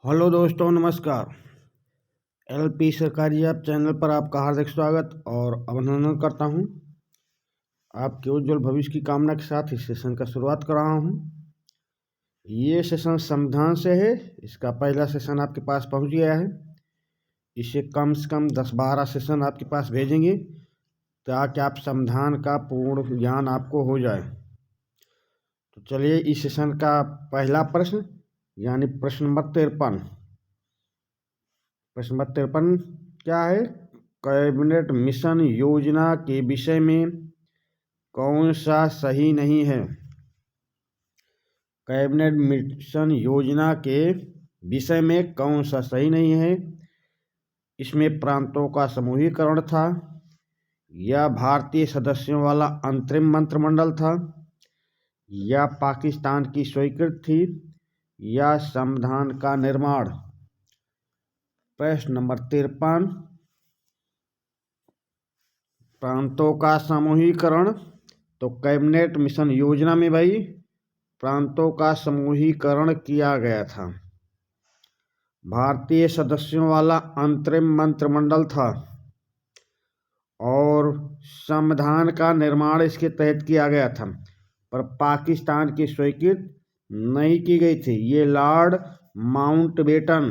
Hello दोस्तों, नमस्कार। LP सरकारी ऐप चैनल पर आपका हार्दिक स्वागत और अभिनंदन करता हूं। आपके उज्जवल भविष्य की कामना के साथ इस सेशन का शुरुआत कर रहा हूं। ये सेशन संविधान से है। इसका पहला सेशन आपके पास पहुंच गया है। इसे कम से कम 10-12 सेशन आपके पास भेजेंगे ताकि आप संविधान का पूर्ण ज्ञान आपको हो जाए। तो चलिए इस सेशन का पहला प्रश्न यानी प्रश्न नंबर 53। प्रश्न नंबर 53 क्या है? कैबिनेट मिशन योजना के विषय में कौन सा सही नहीं है? कैबिनेट मिशन योजना के विषय में कौन सा सही नहीं है? इसमें प्रांतों का समूहीकरण था, या भारतीय सदस्यों वाला अंतरिम मंत्रिमंडल था, या पाकिस्तान की स्वीकृति थी, या संविधान का निर्माण। प्रश्न नंबर 53, प्रांतों का समूहीकरण। तो कैबिनेट मिशन योजना में भाई प्रांतों का समूहीकरण किया गया था। भारतीय सदस्यों वाला अंतरिम मंत्रिमंडल था और संविधान का निर्माण इसके तहत किया गया था, पर पाकिस्तान की स्वीकृति नहीं की गई थी। ये लॉर्ड माउंटबेटन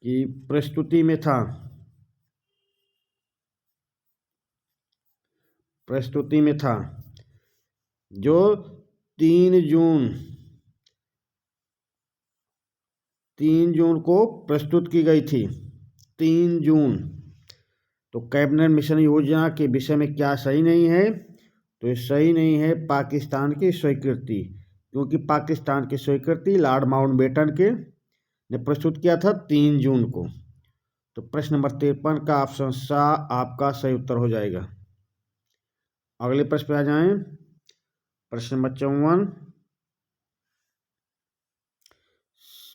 की प्रस्तुति में था जो 3 जून को प्रस्तुत की गई थी। 3 जून। तो कैबिनेट मिशन योजना के विषय में क्या सही नहीं है? तो ये सही नहीं है पाकिस्तान की स्वीकृति, क्योंकि पाकिस्तान की स्वीकृति लॉर्ड माउंटबेटन के ने प्रस्तुत किया था 3 जून को। तो प्रश्न नंबर 53 का ऑप्शन सा आपका सही उत्तर हो जाएगा। अगले प्रश्न पे आ जाएं। प्रश्न नंबर 54,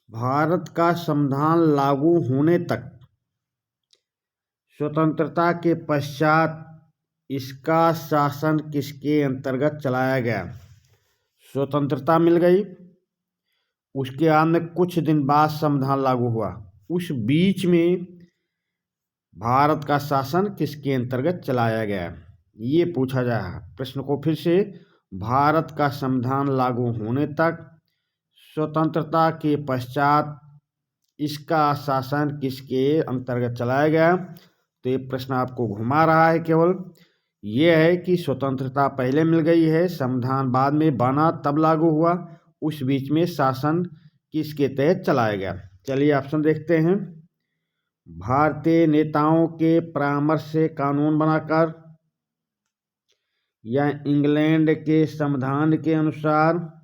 भारत का संविधान लागू होने तक स्वतंत्रता के पश्चात इसका शासन किसके अंतर्गत चलाया गया? स्वतंत्रता मिल गई, उसके बाद में कुछ दिन बाद संविधान लागू हुआ, उस बीच में भारत का शासन किसके अंतर्गत चलाया गया, ये पूछा जा रहा है। प्रश्न को फिर से, भारत का संविधान लागू होने तक स्वतंत्रता के पश्चात इसका शासन किसके अंतर्गत चलाया गया? तो ये प्रश्न आपको घुमा रहा है। केवल ये है कि स्वतंत्रता पहले मिल गई है, संविधान बाद में बना तब लागू हुआ, उस बीच में शासन किसके तहत चलाया गया। चलिए ऑप्शन देखते हैं। भारतीय नेताओं के परामर्श से कानून बनाकर, या इंग्लैंड के संविधान के अनुसार,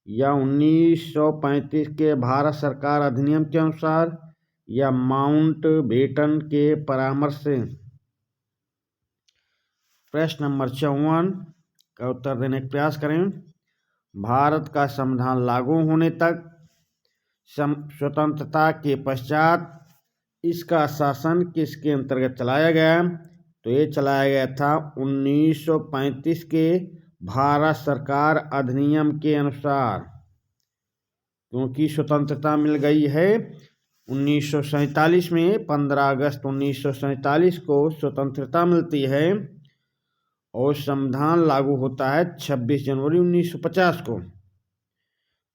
या 1935 के भारत सरकार अधिनियम के अनुसार, या माउंटबेटन के परामर्श से। प्रश्न नंबर 54 का उत्तर देने का प्रयास करें। भारत का संविधान लागू होने तक स्वतंत्रता के पश्चात इसका शासन किसके अंतर्गत चलाया गया? तो ये चलाया गया था 1935 के भारत सरकार अधिनियम के अनुसार, क्योंकि स्वतंत्रता मिल गई है 1947 में। 15 अगस्त 1947 को स्वतंत्रता मिलती है और संविधान लागू होता है 26 जनवरी 1950 को।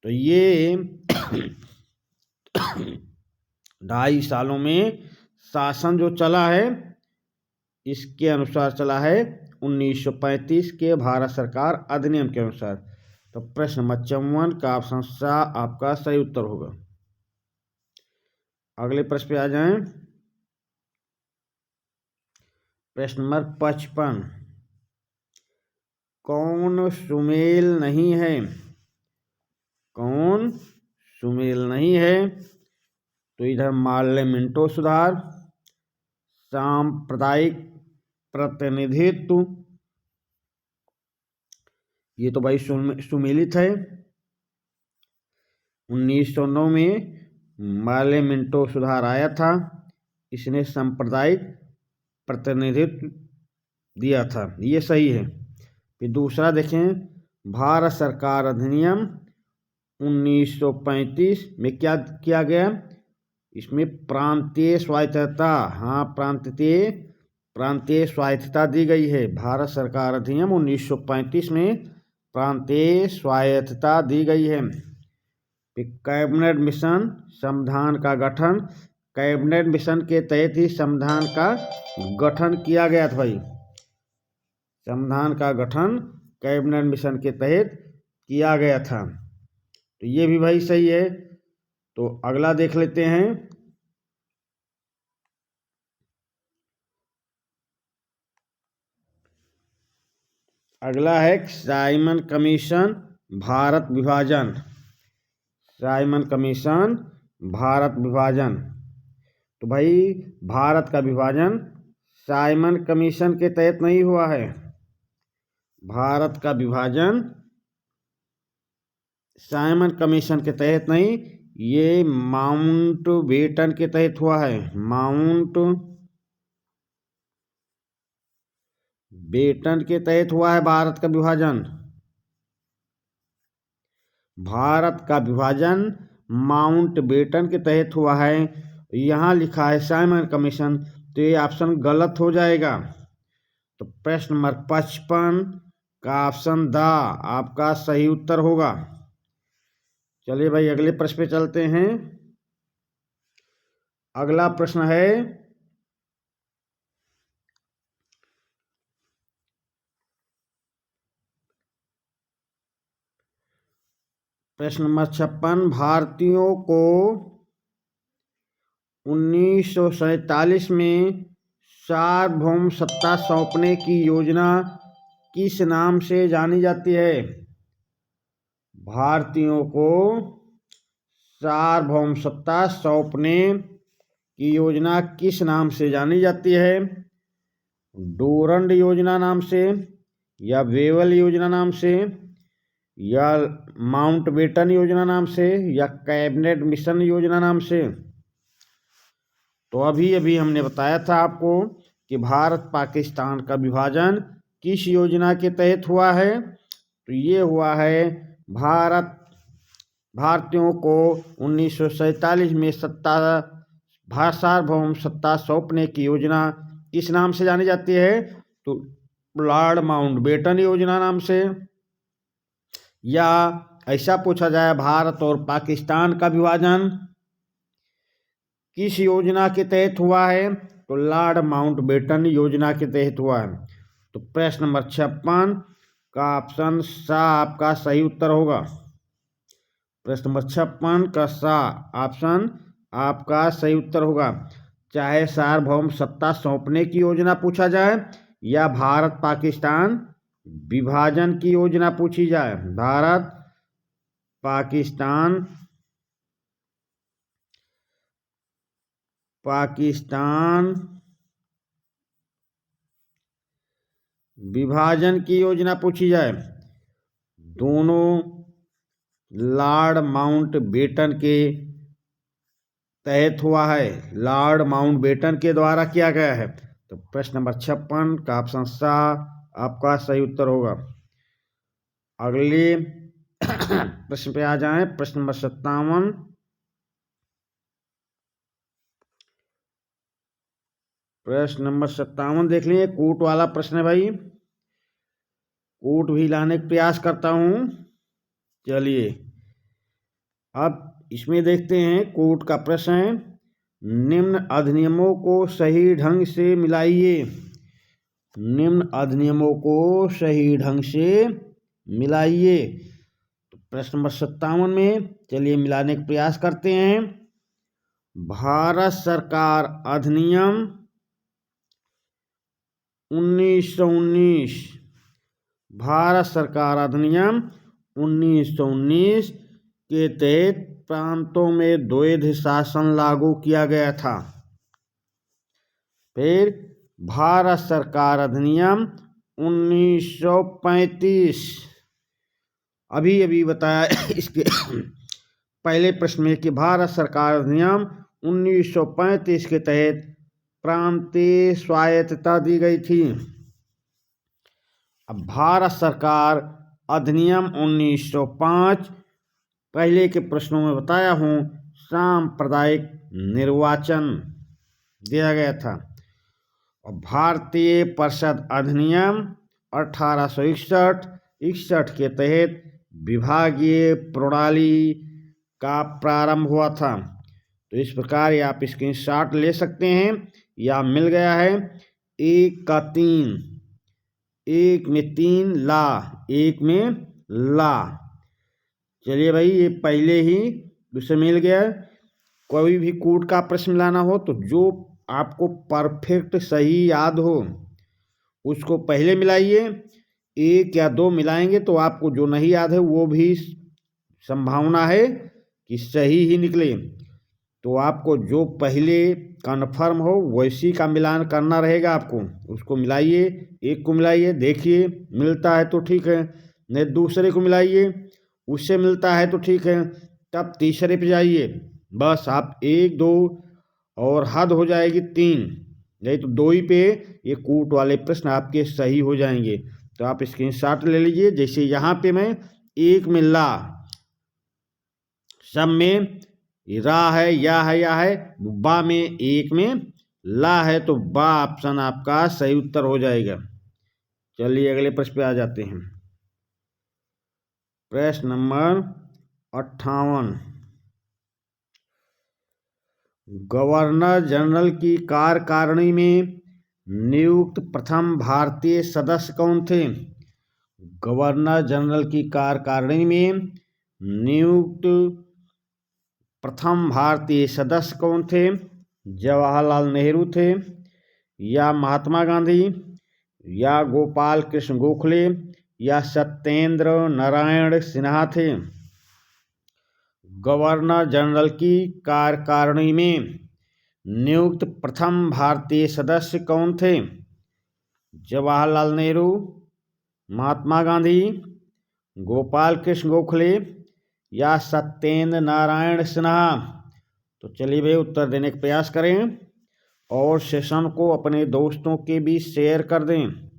तो ये 2.5 सालों में शासन जो चला है इसके अनुसार चला है 1935 के भारत सरकार अधिनियम के अनुसार। तो प्रश्न नंबर 54 का ऑप्शन सा आपका सही उत्तर होगा। अगले प्रश्न पे आ जाएं। प्रश्न नंबर 55, कौन सुमेल नहीं है? कौन सुमेल नहीं है? तो इधर मार्ले मिंटो सुधार, सांप्रदायिक प्रतिनिधित्व, ये तो भाई सुमेलित है। 1909 में मार्ले मिंटो सुधार आया था, इसने सांप्रदायिक प्रतिनिधित्व दिया था, ये सही है। फिर दूसरा देखें, भारत सरकार अधिनियम 1935 में क्या किया गया? इसमें प्रांतीय स्वायत्तता, हाँ प्रांतीय स्वायत्तता दी गई है। भारत सरकार अधिनियम 1935 में प्रांतीय स्वायत्तता दी गई है। कैबिनेट मिशन संविधान का गठन, कैबिनेट मिशन के तहत ही संविधान का गठन किया गया था भाई। संविधान का गठन कैबिनेट मिशन के तहत किया गया था, तो ये भी भाई सही है। तो अगला देख लेते हैं। अगला है साइमन कमीशन भारत विभाजन। साइमन कमीशन भारत विभाजन, तो भाई भारत का विभाजन साइमन कमीशन के तहत नहीं हुआ है। भारत का विभाजन साइमन कमीशन के तहत नहीं, ये माउंटबेटन के तहत हुआ है। माउंटबेटन के तहत हुआ है भारत का विभाजन। भारत का विभाजन माउंटबेटन के तहत हुआ है। यहाँ लिखा है साइमन कमीशन, तो ये ऑप्शन गलत हो जाएगा। तो प्रश्न नंबर 55 का ऑप्शन द आपका सही उत्तर होगा। चलिए भाई अगले प्रश्न पे चलते हैं। अगला प्रश्न है प्रश्न नंबर 56, भारतीयों को 1947 में सार्वभौम सत्ता सौंपने की योजना किस नाम से जानी जाती है? भारतीयों को सार्वभौम सत्ता सौंपने की योजना किस नाम से जानी जाती है? डूरंड योजना नाम से, या वेवल योजना नाम से, या माउंटबेटन योजना नाम से, या कैबिनेट मिशन योजना नाम से? तो अभी हमने बताया था आपको कि भारत पाकिस्तान का विभाजन किस योजना के तहत हुआ है। तो ये हुआ है भारतीयों को 1947 में सार्वभौम सत्ता सौंपने की योजना किस नाम से जानी जाती है? तो लॉर्ड माउंटबेटन योजना नाम से। या ऐसा पूछा जाए भारत और पाकिस्तान का विभाजन किस योजना के तहत हुआ है? तो लॉर्ड माउंटबेटन योजना के तहत हुआ है। तो प्रश्न नंबर 56 का ऑप्शन सा आपका सही उत्तर होगा। प्रश्न नंबर 56 का सा ऑप्शन आपका सही उत्तर होगा। चाहे सार्वभौम सत्ता सौंपने की योजना पूछा जाए या भारत पाकिस्तान विभाजन की योजना पूछी जाए, भारत पाकिस्तान विभाजन की योजना पूछी जाए, दोनों लॉर्ड माउंटबेटन के तहत हुआ है, लॉर्ड माउंटबेटन के द्वारा किया गया है। तो प्रश्न नंबर 56 का ऑप्शन सा आपका सही उत्तर होगा। अगले प्रश्न पे आ जाएं। प्रश्न नंबर 57, प्रश्न नंबर 57 देख लीजिए, कूट वाला प्रश्न है भाई। कूट भी लाने का प्रयास करता हूं। चलिए अब इसमें देखते हैं, कूट का प्रश्न है, निम्न अधिनियमों को सही ढंग से मिलाइए। निम्न अधिनियमों को सही ढंग से मिलाइए। तो प्रश्न नंबर 57 में चलिए मिलाने का प्रयास करते हैं। भारत सरकार अधिनियम 1919, भारत सरकार अधिनियम 1919 के तहत प्रांतों में द्वैध शासन लागू किया गया था। फिर भारत सरकार अधिनियम 1935, अभी बताया इसके पहले प्रश्न में कि भारत सरकार अधिनियम 1935 के तहत प्रांतीय स्वायत्तता दी गई थी? अब भारत सरकार अधिनियम 1905, पहले के प्रश्नों में बताया हूँ, सांप्रदायिक निर्वाचन दिया गया था। और भारतीय परिषद अधिनियम 1861 के तहत विभागीय प्रणाली का प्रारंभ हुआ था। तो इस प्रकार ये आप स्क्रीनशॉट ले सकते हैं, या मिल गया है। 1 का 3, 1 में 3 ला, 1 में ला। चलिए भाई, ये पहले ही दूसरे मिल गया। कोई भी कूट का प्रश्न लाना हो तो जो आपको परफेक्ट सही याद हो उसको पहले मिलाइए। 1 या 2 मिलाएंगे तो आपको जो नहीं याद है वो भी संभावना है कि सही ही निकले। तो आपको जो पहले कन्फर्म हो वैसी का मिलान करना रहेगा। आपको उसको मिलाइए, 1 को मिलाइए, देखिए मिलता है तो ठीक है, नहीं दूसरे को मिलाइए, उससे मिलता है तो ठीक है, तब तीसरे पे जाइए। बस आप 1 2 और हद हो जाएगी 3, नहीं तो 2 ही पे ये कूट वाले प्रश्न आपके सही हो जाएंगे। तो आप स्क्रीनशॉट ले लीजिए। जैसे यहाँ पे मैं 1 में ला, सब में रा है, या है, बा में 1 में ला है, तो बा ऑप्शन आपका सही उत्तर हो जाएगा। चलिए अगले प्रश्न पे आ जाते हैं। प्रश्न नंबर 58। गवर्नर जनरल की कार्यकारिणी में नियुक्त प्रथम भारतीय सदस्य कौन थे? गवर्नर जनरल की कार्यकारिणी में नियुक्त प्रथम भारतीय सदस्य कौन थे? जवाहरलाल नेहरू थे, या महात्मा गांधी, या गोपाल कृष्ण गोखले, या सत्येंद्र नारायण सिन्हा थे? गवर्नर जनरल की कार्यकारिणी में नियुक्त प्रथम भारतीय सदस्य कौन थे? जवाहरलाल नेहरू, महात्मा गांधी, गोपाल कृष्ण गोखले, या सत्येंद्र नारायण सिन्हा? तो चलिए भाई उत्तर देने का प्रयास करें और सेशन को अपने दोस्तों के बीच शेयर कर दें।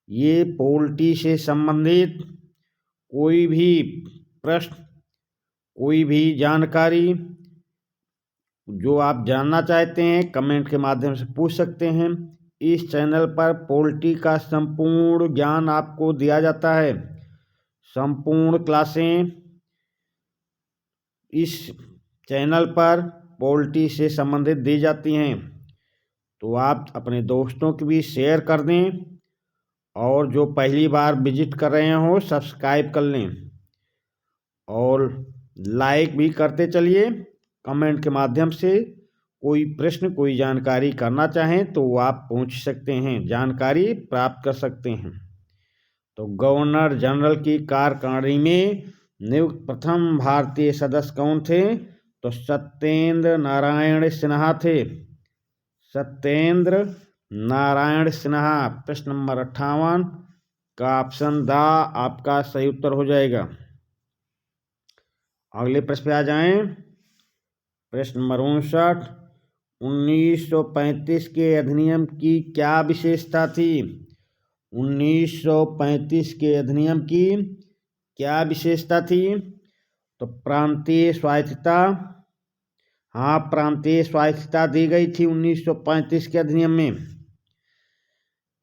ये पॉलिटी से संबंधित कोई भी प्रश्न, कोई भी जानकारी जो आप जानना चाहते हैं कमेंट के माध्यम से पूछ सकते हैं। इस चैनल पर पॉलिटी का संपूर्ण ज्ञान आपको दिया जाता है। संपूर्ण क्लासें इस चैनल पर पॉलिटी से संबंधित दी जाती हैं। तो आप अपने दोस्तों के भी शेयर कर दें, और जो पहली बार विजिट कर रहे हो सब्सक्राइब कर लें, और लाइक भी करते चलिए। कमेंट के माध्यम से कोई प्रश्न, कोई जानकारी करना चाहें तो आप पूछ सकते हैं, जानकारी प्राप्त कर सकते हैं। तो गवर्नर जनरल की कार्यकारिणी में नियुक्त प्रथम भारतीय सदस्य कौन थे? तो सत्येंद्र नारायण सिन्हा थे। सत्येंद्र नारायण सिन्हा। प्रश्न नंबर 58 का ऑप्शन द आपका सही उत्तर हो जाएगा। अगले प्रश्न पे आ जाएं। प्रश्न नंबर 59। 1935 के अधिनियम की क्या विशेषता थी? 1935 के अधिनियम की क्या विशेषता थी? तो प्रांतीय स्वायत्तता। हाँ, प्रांतीय स्वायत्तता दी गई थी 1935 के अधिनियम में।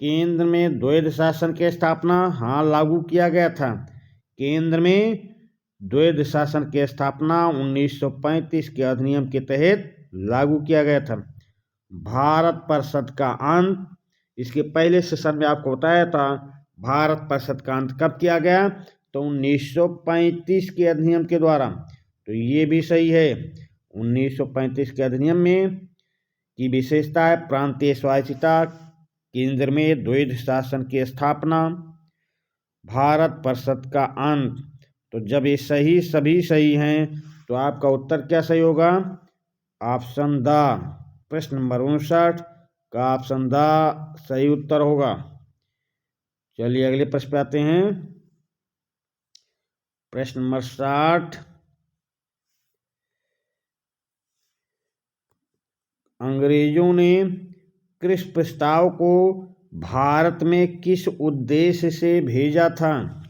केंद्र में द्वैध शासन की स्थापना, हाँ लागू किया गया था। केंद्र में द्वैध शासन की स्थापना 1935 के अधिनियम के तहत लागू किया गया था। भारत परिषद का अंत, इसके पहले सेशन में आपको बताया था भारत परिषद का अंत कब किया गया, तो 1935 के अधिनियम के द्वारा। तो ये भी सही है। 1935 के अधिनियम में की विशेषता है प्रांतीय स्वायत्तता, केंद्र में द्वैध शासन की स्थापना, भारत परिषद का अंत। तो जब ये सही सभी सही हैं तो आपका उत्तर क्या सही होगा? Option the. प्रश्न नंबर 59 का ऑप्शन द सही उत्तर होगा। चलिए अगले प्रश्न पे आते हैं। प्रश्न नंबर 60। अंग्रेजों ने क्रिस प्रस्ताव को भारत में किस उद्देश्य से भेजा था?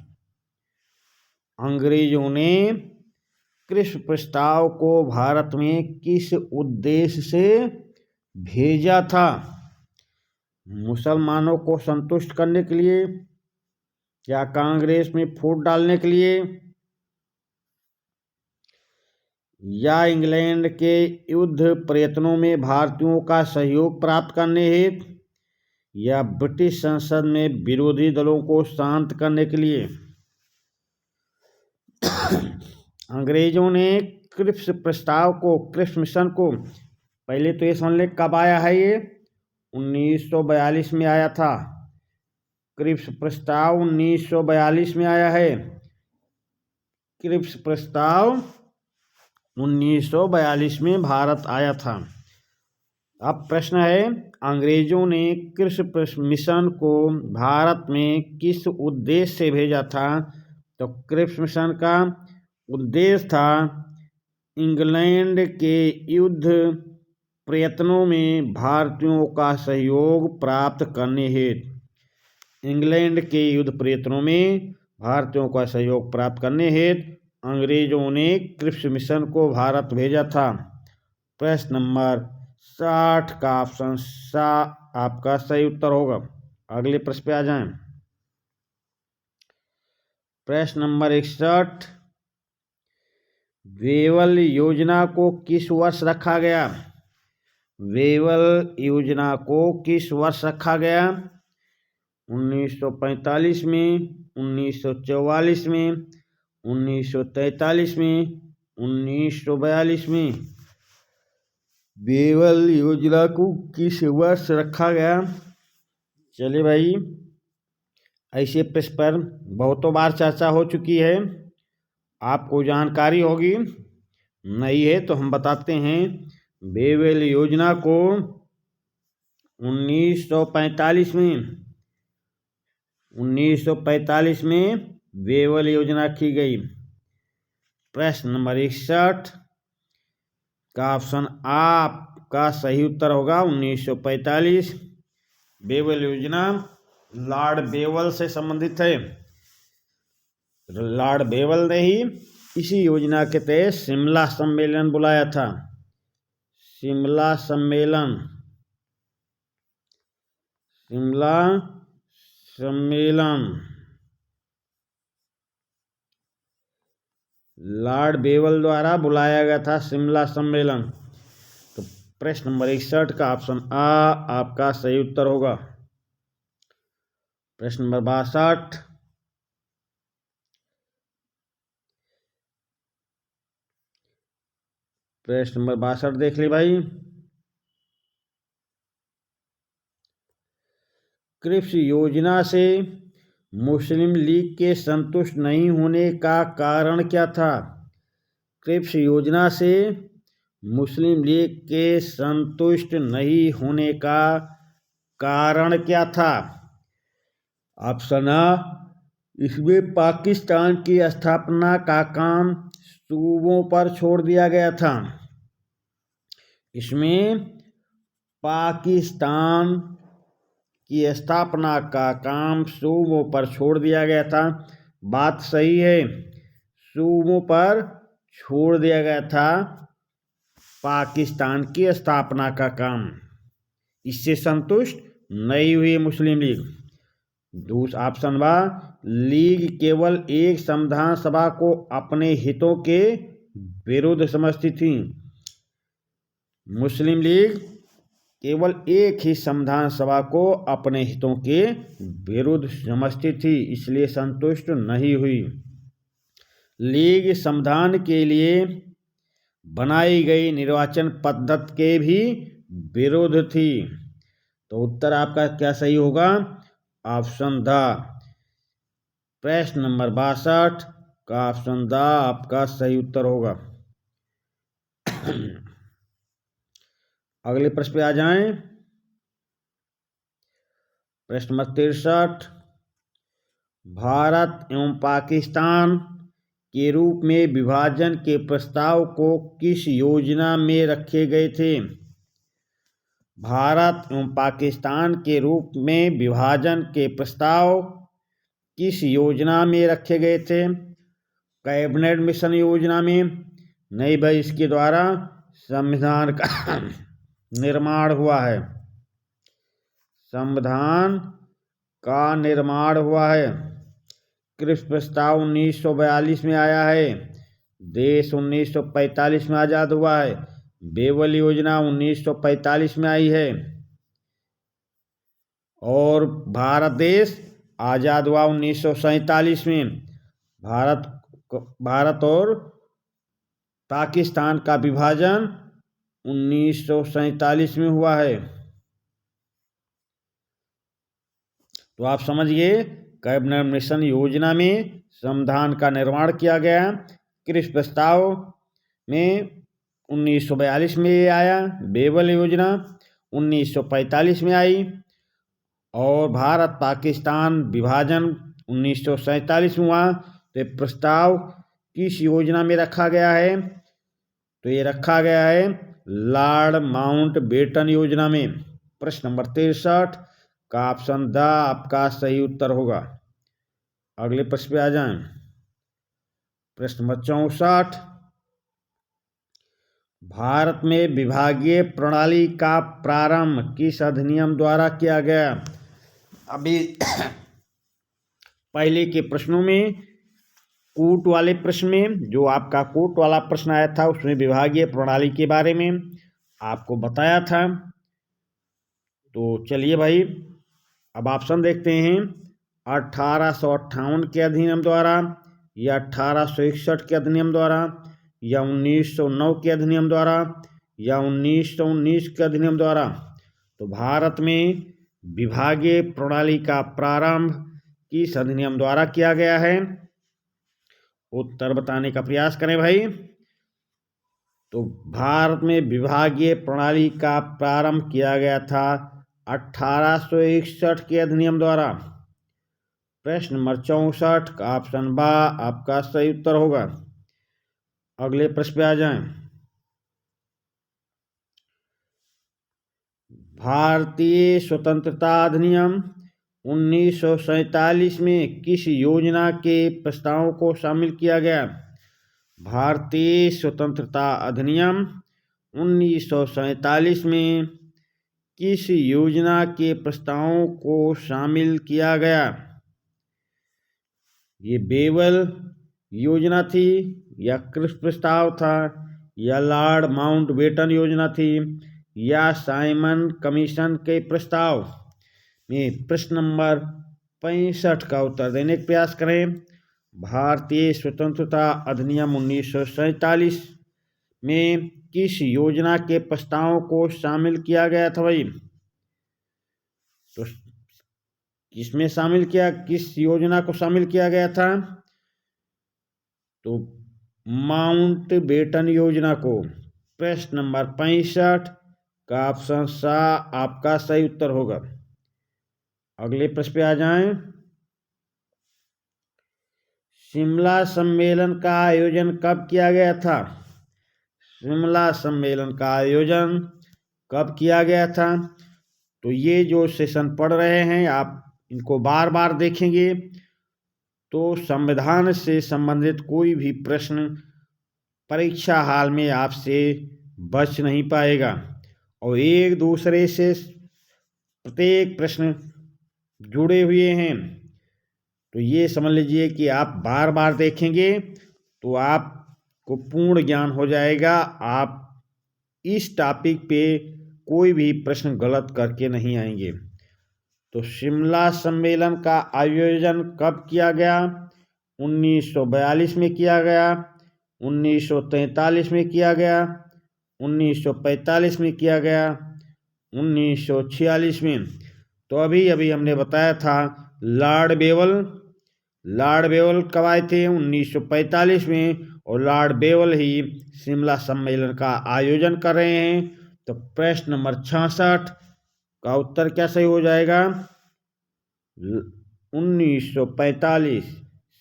अंग्रेजों ने क्रिस प्रस्ताव को भारत में किस उद्देश्य से भेजा था? मुसलमानों को संतुष्ट करने के लिए, या कांग्रेस में फूट डालने के लिए, या इंग्लैंड के युद्ध प्रयत्नों में भारतीयों का सहयोग प्राप्त करने हेतु, या ब्रिटिश संसद में विरोधी दलों को शांत करने के लिए? अंग्रेजों ने क्रिप्स प्रस्ताव को, क्रिप्स मिशन को, पहले तो ये समझ लें कब आया है ये? 1942 में आया था। क्रिप्स प्रस्ताव 1942 में आया है। क्रिप्स प्रस्ताव 1942 में भारत आया था। अब प्रश्न है, अंग्रेजों ने क्रिप्स मिशन को भारत में किस उद्देश्य से भेजा था? तो क्रिप्स मिशन का उद्देश्य था इंग्लैंड के युद्ध प्रयत्नों में भारतीयों का सहयोग प्राप्त करने हेतु। इंग्लैंड के युद्ध प्रयत्नों में भारतीयों का सहयोग प्राप्त करने हेतु अंग्रेजों ने क्रिप्स मिशन को भारत भेजा था। प्रश्न नंबर 60 का ऑप्शन सा आपका सही उत्तर होगा। अगले प्रश्न पे आ जाएं। प्रश्न नंबर 61, वेवल योजना को किस वर्ष रखा गया? वेवल योजना को किस वर्ष रखा गया? 1945 में, 1944 में, 1943 में, 1942 में? वेवल योजना को किस वर्ष रखा गया? चलिए भाई, ऐसे प्रश्न पर बहुतों बार चर्चा हो चुकी है, आपको जानकारी होगी, नहीं है तो हम बताते हैं। वेवल योजना को 1945 में वेवल योजना की गई। प्रश्न नंबर 61 का ऑप्शन आपका सही उत्तर होगा 1945। वेवल योजना लॉर्ड वेवल से संबंधित है। लॉर्ड वेवल ने ही इसी योजना के तहत शिमला सम्मेलन बुलाया था। शिमला सम्मेलन, शिमला सम्मेलन लॉर्ड वेवल द्वारा बुलाया गया था, शिमला सम्मेलन। तो प्रश्न नंबर 61 का ऑप्शन आ आपका सही उत्तर होगा। प्रश्न नंबर 62, प्रश्न नंबर 62 देख ली भाई। क्रिप्स योजना से मुस्लिम लीग के संतुष्ट नहीं होने का कारण क्या था? क्रिप्स योजना से मुस्लिम लीग के संतुष्ट नहीं होने का कारण क्या था? ऑप्शन आ, इसमें पाकिस्तान की स्थापना का काम सूबों पर छोड़ दिया गया था। इसमें पाकिस्तान की स्थापना का काम सूबों पर छोड़ दिया गया था। बात सही है, सूबों पर छोड़ दिया गया था पाकिस्तान की स्थापना का काम। इससे संतुष्ट नहीं हुई मुस्लिम लीग। दूसरा ऑप्शन बा, लीग केवल एक संविधान सभा को अपने हितों के विरुद्ध समझती थी। मुस्लिम लीग केवल एक ही संविधान सभा को अपने हितों के विरुद्ध समझती थी, इसलिए संतुष्ट नहीं हुई। लीग संविधान के लिए बनाई गई निर्वाचन पद्धति के भी विरुद्ध थी। तो उत्तर आपका क्या सही होगा? Option the. प्रश्न नंबर 62 का ऑप्शन द आपका सही उत्तर होगा। अगले प्रश्न पे आ जाएं। प्रश्न नंबर 63, भारत एवं पाकिस्तान के रूप में विभाजन के प्रस्ताव को किस योजना में रखे गए थे? भारत एवं पाकिस्तान के रूप में विभाजन के प्रस्ताव किस योजना में रखे गए थे? कैबिनेट मिशन योजना में। नहीं भाई, इसके द्वारा संविधान का निर्माण हुआ है। संविधान का निर्माण हुआ है। किस प्रस्ताव 1942 में आया है? देश 1945 में आज़ाद हुआ है। बेवल योजना 1945 में आई है। और भारत देश आज़ाद हुआ 1947 में। भारत और पाकिस्तान का विभाजन 1947 में हुआ है। तो आप समझिए, कैबिनेट मिशन योजना में संविधान का निर्माण किया गया। किस प्रस्ताव में 1942 में ये आया। बेवल योजना 1945 में आई। और भारत पाकिस्तान विभाजन 1947 में हुआ। तो प्रस्ताव किस योजना में रखा गया है? तो ये रखा गया है लॉर्ड माउंटबेटन योजना में। प्रश्न नंबर 63 का ऑप्शन द आपका सही उत्तर होगा। अगले प्रश्न पे आ जाएं। प्रश्न नंबर 64, भारत में विभागीय प्रणाली का प्रारंभ किस अधिनियम द्वारा किया गया? अभी पहले के प्रश्नों में, कूट वाले प्रश्न में, जो आपका कूट वाला प्रश्न आया था, उसमें विभागीय प्रणाली के बारे में आपको बताया था। तो चलिए भाई, अब ऑप्शन देखते हैं। 1858 के अधिनियम द्वारा, या 1861 के अधिनियम द्वारा, या 1909 के अधिनियम द्वारा, या 1919 के अधिनियम द्वारा। तो भारत में विभागीय प्रणाली का प्रारंभ किस अधिनियम द्वारा किया गया है? उत्तर बताने का प्रयास करें भाई। तो भारत में विभागीय प्रणाली का प्रारंभ किया गया था 1861 के अधिनियम द्वारा। प्रश्न नंबर 64 का ऑप्शन बा आपका सही उत्तर होगा। अगले प्रश्न पे आ जाएं। भारतीय स्वतंत्रता अधिनियम 1947 में किस योजना के प्रस्तावों को शामिल किया गया? भारतीय स्वतंत्रता अधिनियम 1947 में किस योजना के प्रस्तावों को शामिल किया गया? ये बेवल योजना थी, या क्रिस प्रस्ताव था, या लॉर्ड माउंटबेटन योजना थी, या साइमन कमीशन के प्रस्ताव में? प्रश्न नंबर 65 का उत्तर देने का प्रयास करें। भारतीय स्वतंत्रता अधिनियम 1947 में किस योजना के प्रस्तावों को शामिल किया गया था भाई? तो किसमें शामिल किया, किस योजना को शामिल किया गया था? तो माउंटबेटन योजना को। प्रश्न नंबर 65 का ऑप्शन सा आपका सही उत्तर होगा। अगले प्रश्न पे आ जाएं। शिमला सम्मेलन का आयोजन कब किया गया था? शिमला सम्मेलन का आयोजन कब किया गया था? तो ये जो सेशन पढ़ रहे हैं, आप इनको बार बार देखेंगे तो संविधान से संबंधित कोई भी प्रश्न परीक्षा हाल में आपसे बच नहीं पाएगा। और एक दूसरे से प्रत्येक प्रश्न जुड़े हुए हैं। तो ये समझ लीजिए कि आप बार बार देखेंगे तो आपको पूर्ण ज्ञान हो जाएगा। आप इस टॉपिक पे कोई भी प्रश्न गलत करके नहीं आएंगे। तो शिमला सम्मेलन का आयोजन कब किया गया? 1942 में किया गया, 1943 में किया गया, 1945 में किया गया, 1946 में। तो अभी अभी हमने बताया था लॉर्ड बेवल कब आए थे? 1945 में। और लॉर्ड बेवल ही शिमला सम्मेलन का आयोजन कर रहे हैं। तो प्रश्न नंबर 66 का उत्तर क्या सही हो जाएगा? 1945।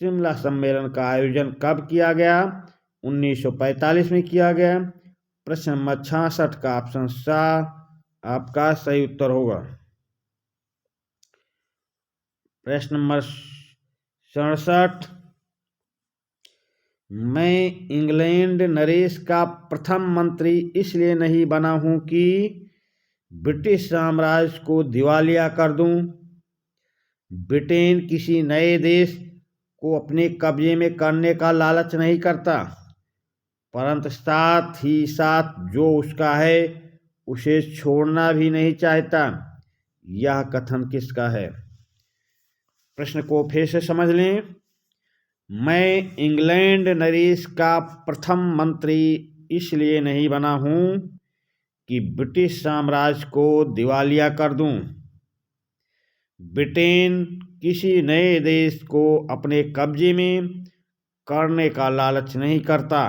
शिमला सम्मेलन का आयोजन कब किया गया? 1945 में किया गया। प्रश्न नंबर 66 का ऑप्शन सा आपका सही उत्तर होगा। प्रश्न नंबर 67, मैं इंग्लैंड नरेश का प्रथम मंत्री इसलिए नहीं बना हूं कि ब्रिटिश साम्राज्य को दिवालिया कर दूं। ब्रिटेन किसी नए देश को अपने कब्जे में करने का लालच नहीं करता, परंतु साथ ही साथ जो उसका है उसे छोड़ना भी नहीं चाहता। यह कथन किसका है? प्रश्न को फिर से समझ लें। मैं इंग्लैंड नरेश का प्रथम मंत्री इसलिए नहीं बना हूं कि ब्रिटिश साम्राज्य को दिवालिया कर दूं। ब्रिटेन किसी नए देश को अपने कब्जे में करने का लालच नहीं करता,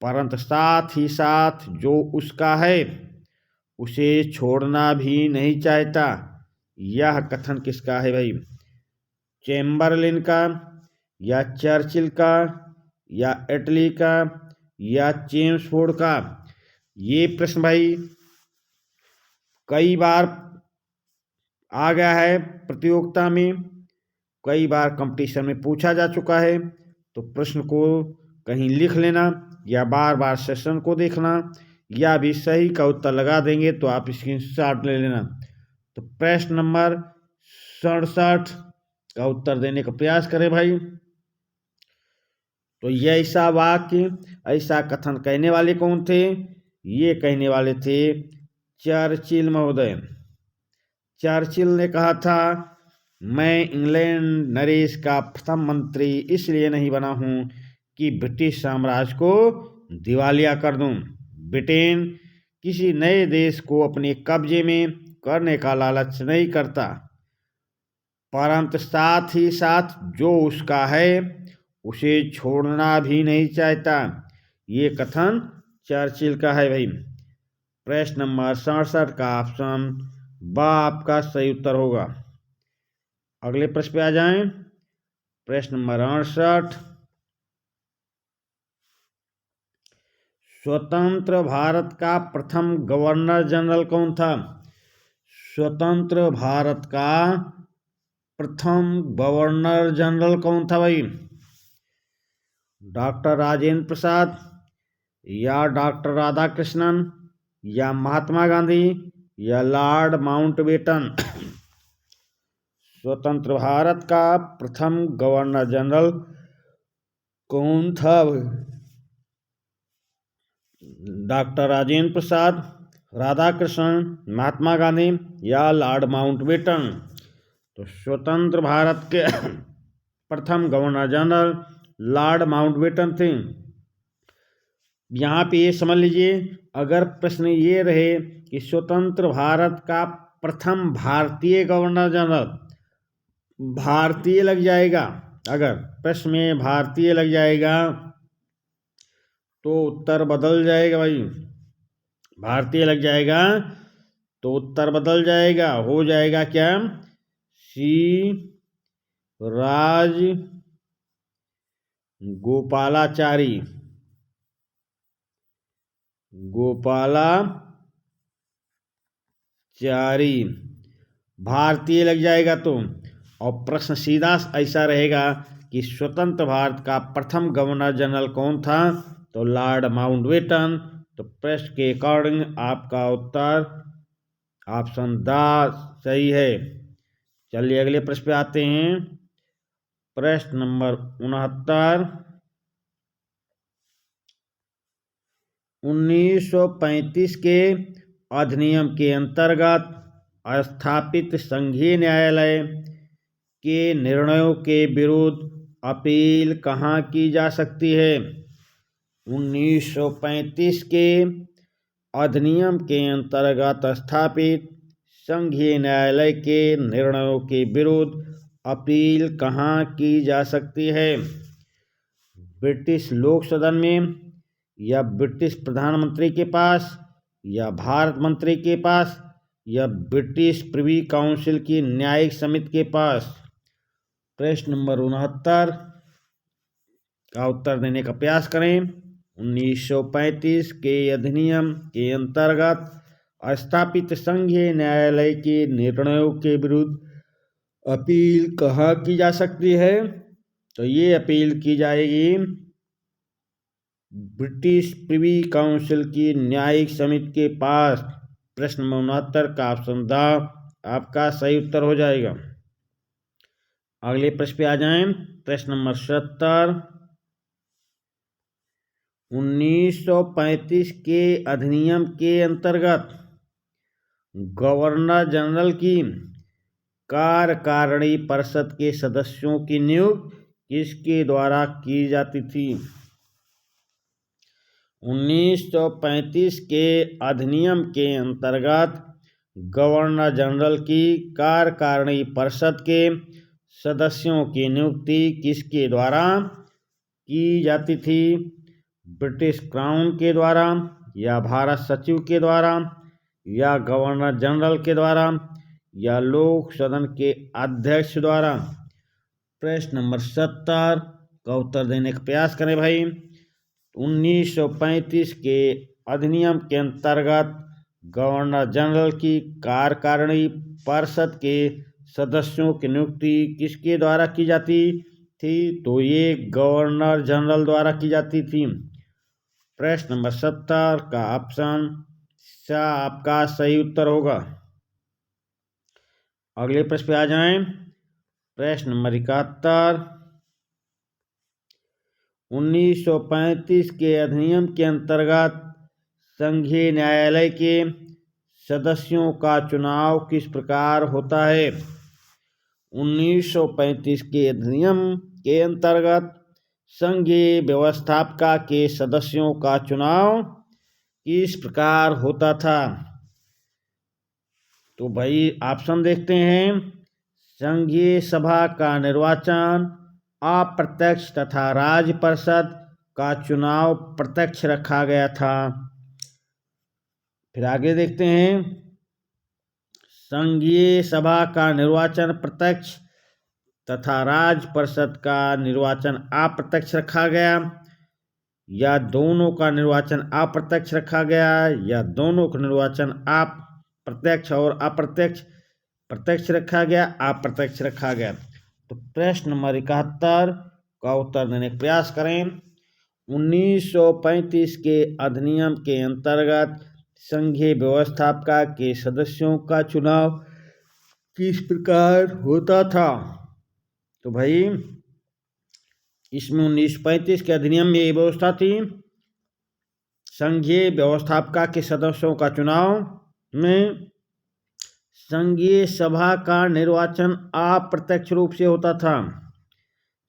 परंतु साथ ही साथ जो उसका है उसे छोड़ना भी नहीं चाहता। यह कथन किसका है भाई? चैम्बरलिन का, या चर्चिल का, या एटली का, या चेम्सफोर्ड का? ये प्रश्न भाई कई बार आ गया है प्रतियोगिता में, कई बार कंपटीशन में पूछा जा चुका है। तो प्रश्न को कहीं लिख लेना या बार बार सेशन को देखना, या भी सही का उत्तर लगा देंगे तो आप स्क्रीनशॉट ले लेना। तो प्रश्न नंबर 67 का उत्तर देने का प्रयास करें भाई। तो ये ऐसा वाक्य, ऐसा कथन कहने वाले कौन थे? ये कहने वाले थे चर्चिल महोदय। चर्चिल ने कहा था, मैं इंग्लैंड नरेश का प्रथम मंत्री इसलिए नहीं बना हूं कि ब्रिटिश साम्राज्य को दिवालिया कर दूं। ब्रिटेन किसी नए देश को अपने कब्जे में करने का लालच नहीं करता, परंतु साथ ही साथ जो उसका है उसे छोड़ना भी नहीं चाहता। ये कथन चर्चिल का है भाई। प्रश्न नंबर 67 का ऑप्शन ब आपका सही उत्तर होगा। अगले प्रश्न पे आ जाएं। प्रश्न नंबर 68, स्वतंत्र भारत का प्रथम गवर्नर जनरल कौन था? स्वतंत्र भारत का प्रथम गवर्नर जनरल कौन था भाई? डॉक्टर राजेंद्र प्रसाद, या डॉक्टर राधाकृष्णन, या महात्मा गांधी, या लॉर्ड माउंटबेटन? स्वतंत्र भारत का प्रथम गवर्नर जनरल कौन था? डॉक्टर राजेंद्र प्रसाद, राधाकृष्णन, महात्मा गांधी, या लॉर्ड माउंटबेटन? तो स्वतंत्र भारत के प्रथम गवर्नर जनरल लॉर्ड माउंटबेटन थे। यहाँ पे ये समझ लीजिए, अगर प्रश्न ये रहे कि स्वतंत्र भारत का प्रथम भारतीय गवर्नर जनरल, भारतीय लग जाएगा, अगर प्रश्न में भारतीय लग जाएगा तो उत्तर बदल जाएगा भाई। भारतीय लग जाएगा तो उत्तर बदल जाएगा, हो जाएगा क्या? सी राज गोपालाचारी। भारतीय लग जाएगा तो, और प्रश्न सीधा ऐसा रहेगा कि स्वतंत्र भारत का प्रथम गवर्नर जनरल कौन था? तो लॉर्ड माउंटबेटन। तो प्रश्न के अकॉर्डिंग आपका उत्तर ऑप्शन द सही है। चलिए अगले प्रश्न पे आते हैं। प्रश्न नंबर 69, 1935 के अधिनियम के अंतर्गत स्थापित संघीय न्यायालय के निर्णयों के विरुद्ध अपील कहाँ की जा सकती है? 1935 के अधिनियम के अंतर्गत स्थापित संघीय न्यायालय के निर्णयों के विरुद्ध अपील कहाँ की जा सकती है? ब्रिटिश लोक सदन में, या ब्रिटिश प्रधानमंत्री के पास, या भारत मंत्री के पास, या ब्रिटिश प्रिवी काउंसिल की न्यायिक समिति के पास? प्रश्न नंबर 69 का उत्तर देने का प्रयास करें। 1935 के अधिनियम के अंतर्गत स्थापित संघीय न्यायालय के निर्णयों के विरुद्ध अपील कहाँ की जा सकती है? तो ये अपील की जाएगी ब्रिटिश प्रिवी काउंसिल की न्यायिक समिति के पास। प्रश्न नंबर 69 का ऑप्शन द आपका सही उत्तर हो जाएगा। अगले प्रश्न पे आ जाएं। प्रश्न नंबर 70, 1935 के अधिनियम के अंतर्गत गवर्नर जनरल की कार्यकारिणी परिषद के सदस्यों की नियुक्ति किसके द्वारा की जाती थी? 1935 के अधिनियम के अंतर्गत गवर्नर जनरल की कार्यकारिणी परिषद के सदस्यों की नियुक्ति किसके द्वारा की जाती थी? ब्रिटिश क्राउन के द्वारा, या भारत सचिव के द्वारा, या गवर्नर जनरल के द्वारा, या लोक सदन के अध्यक्ष द्वारा? प्रश्न नंबर 70 का उत्तर देने का प्रयास करें भाई। 1935 के अधिनियम के अंतर्गत गवर्नर जनरल की कार्यकारिणी परिषद के सदस्यों की नियुक्ति किसके द्वारा की जाती थी? तो ये गवर्नर जनरल द्वारा की जाती थी। प्रश्न नंबर 70 का ऑप्शन सा आपका सही उत्तर होगा। अगले प्रश्न पे आ जाएं। प्रश्न नंबर 71, 1935 के अधिनियम के अंतर्गत संघीय न्यायालय के सदस्यों का चुनाव किस प्रकार होता है? 1935 के अधिनियम के अंतर्गत संघीय व्यवस्थापिका के सदस्यों का चुनाव किस प्रकार होता था? तो भाई ऑप्शन देखते हैं। संघीय सभा का निर्वाचन अप्रत्यक्ष तथा राज्य परिषद का चुनाव प्रत्यक्ष रखा गया था। फिर आगे देखते हैं। संघीय सभा का निर्वाचन प्रत्यक्ष तथा राज्य परिषद का निर्वाचन अप्रत्यक्ष रखा गया, या दोनों का निर्वाचन अप्रत्यक्ष रखा गया, या दोनों का निर्वाचन प्रत्यक्ष और अप्रत्यक्ष प्रत्यक्ष रखा गया, अप्रत्यक्ष रखा गया। तो प्रश्न नंबर 71 का उत्तर देने का प्रयास करें। 1935 के अधिनियम के अंतर्गत संघीय व्यवस्थापिका के सदस्यों का चुनाव किस प्रकार होता था? तो भाई इसमें 1935 के अधिनियम में ये व्यवस्था थी, संघीय व्यवस्थापिका के सदस्यों का चुनाव में संघीय सभा का निर्वाचन अप्रत्यक्ष रूप से होता था।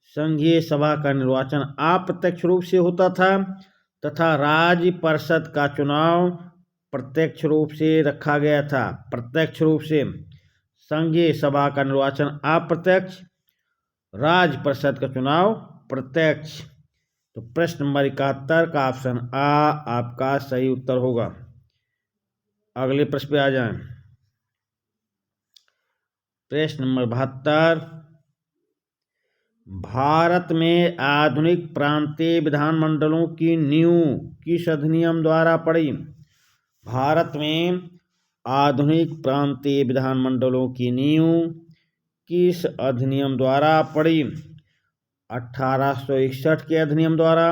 संघीय सभा का निर्वाचन अप्रत्यक्ष रूप से होता था तथा राज्य परिषद का चुनाव प्रत्यक्ष रूप से रखा गया था। प्रत्यक्ष रूप से संघीय सभा का निर्वाचन अप्रत्यक्ष, राज्य परिषद का चुनाव प्रत्यक्ष। तो प्रश्न नंबर 71 का ऑप्शन आ आपका सही उत्तर होगा। अगले प्रश्न पे आ जाएं। प्रश्न नंबर 72, भारत में आधुनिक प्रांतीय विधानमंडलों की नींव किस अधिनियम द्वारा पड़ी? भारत में आधुनिक प्रांतीय विधानमंडलों की नींव किस अधिनियम द्वारा पड़ी? 1861 के अधिनियम द्वारा,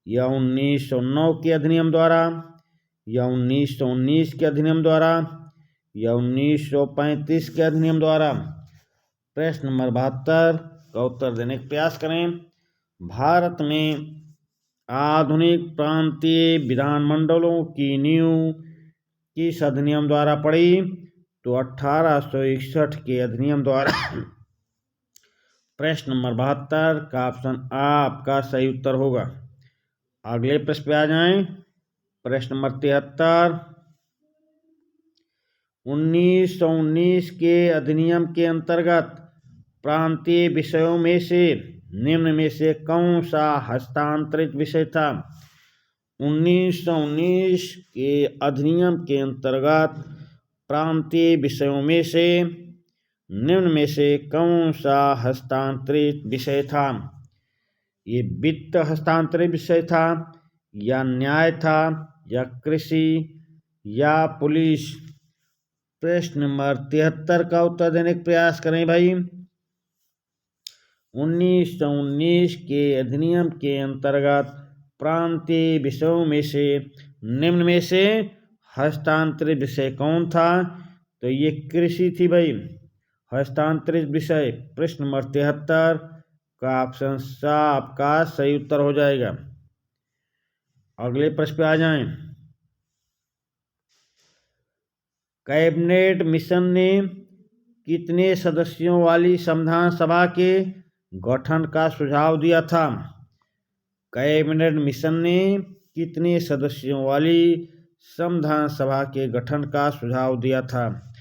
या 1909 के अधिनियम द्वारा, या 1919 के अधिनियम द्वारा, या 1935 के अधिनियम द्वारा? प्रश्न नंबर 72 का उत्तर देने का प्रयास करें। भारत में आधुनिक प्रांतीय विधानमंडलों की नींव किस अधिनियम द्वारा पड़ी? तो 1861 के अधिनियम द्वारा। प्रश्न नंबर 72 का ऑप्शन आ आपका सही उत्तर होगा। अगले प्रश्न पे आ जाएं। प्रश्न नंबर 73, 1919 के अधिनियम के अंतर्गत प्रांतीय विषयों में से निम्न में से कौन सा हस्तांतरित विषय था? 1919 के अधिनियम के अंतर्गत प्रांतीय विषयों में से निम्न में से कौन सा हस्तांतरित विषय था? ये वित्त हस्तांतरित विषय था, या न्याय था, या कृषि, या पुलिस। प्रश्न नंबर 73 का उत्तर देने का प्रयास करें भाई। 1919 के अधिनियम के अंतर्गत प्रांतीय विषयों में से निम्न में से हस्तांतरित विषय कौन था? तो ये कृषि थी भाई, हस्तांतरित विषय। प्रश्न नंबर 73 का ऑप्शन सा आपका सही उत्तर हो जाएगा। अगले प्रश्न पे आ जाएं। कैबिनेट मिशन ने कितने सदस्यों वाली संविधान सभा के गठन का सुझाव दिया था? कैबिनेट मिशन ने कितने सदस्यों वाली संविधान सभा के गठन का सुझाव दिया था?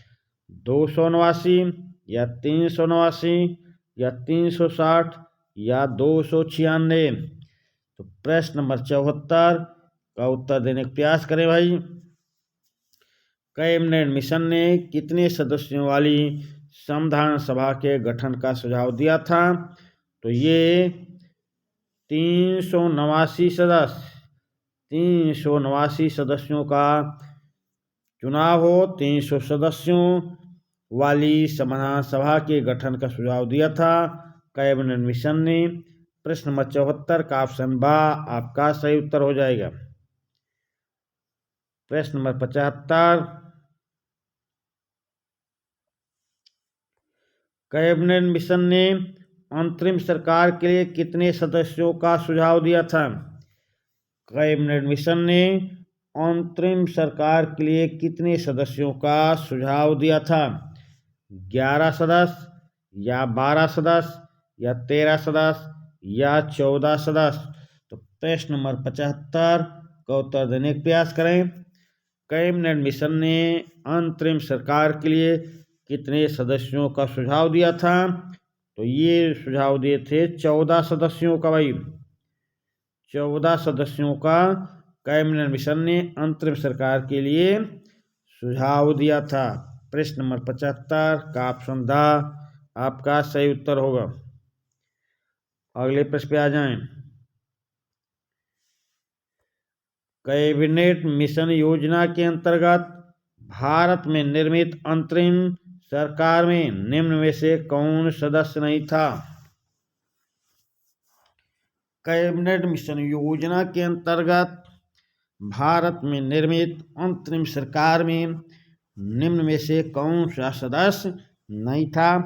289 या 389 या 360 या 296? तो प्रश्न नंबर 74 का उत्तर देने का प्रयास करें भाई। कैबिनेट मिशन ने कितने सदस्यों वाली संविधान सभा के गठन का सुझाव दिया था? तो ये 389 सदस्यों का चुनाव हो, 300 सदस्यों वाली संविधान सभा के गठन का सुझाव दिया था कैबिनेट मिशन ने। प्रश्न नंबर 74 का ऑप्शन बा आपका सही उत्तर हो जाएगा। प्रश्न नंबर 75, कैबिनेट मिशन ने अंतरिम सरकार के लिए कितने सदस्यों का सुझाव दिया था? कैबिनेट मिशन ने अंतरिम सरकार के लिए कितने सदस्यों का सुझाव दिया था? 11 सदस्य या 12 सदस्य या 13 सदस्य या 14 सदस्य? तो प्रश्न नंबर 75 का उत्तर देने का प्रयास करें। कैबिनेट मिशन ने अंतरिम सरकार के लिए कितने सदस्यों का सुझाव दिया था? तो ये सुझाव दिए थे 14 सदस्यों का भाई, 14 सदस्यों का कैबिनेट मिशन ने अंतरिम सरकार के लिए सुझाव दिया था। प्रश्न नंबर 75 का ऑप्शन दा आपका सही उत्तर होगा। अगले प्रश्न पे आ जाएं। कैबिनेट मिशन योजना के अंतर्गत भारत में निर्मित अंतरिम सरकार में निम्न में से कौन सदस्य नहीं था? कैबिनेट मिशन योजना के अंतर्गत भारत में निर्मित अंतरिम सरकार में निम्न में से कौन सा सदस्य नहीं था?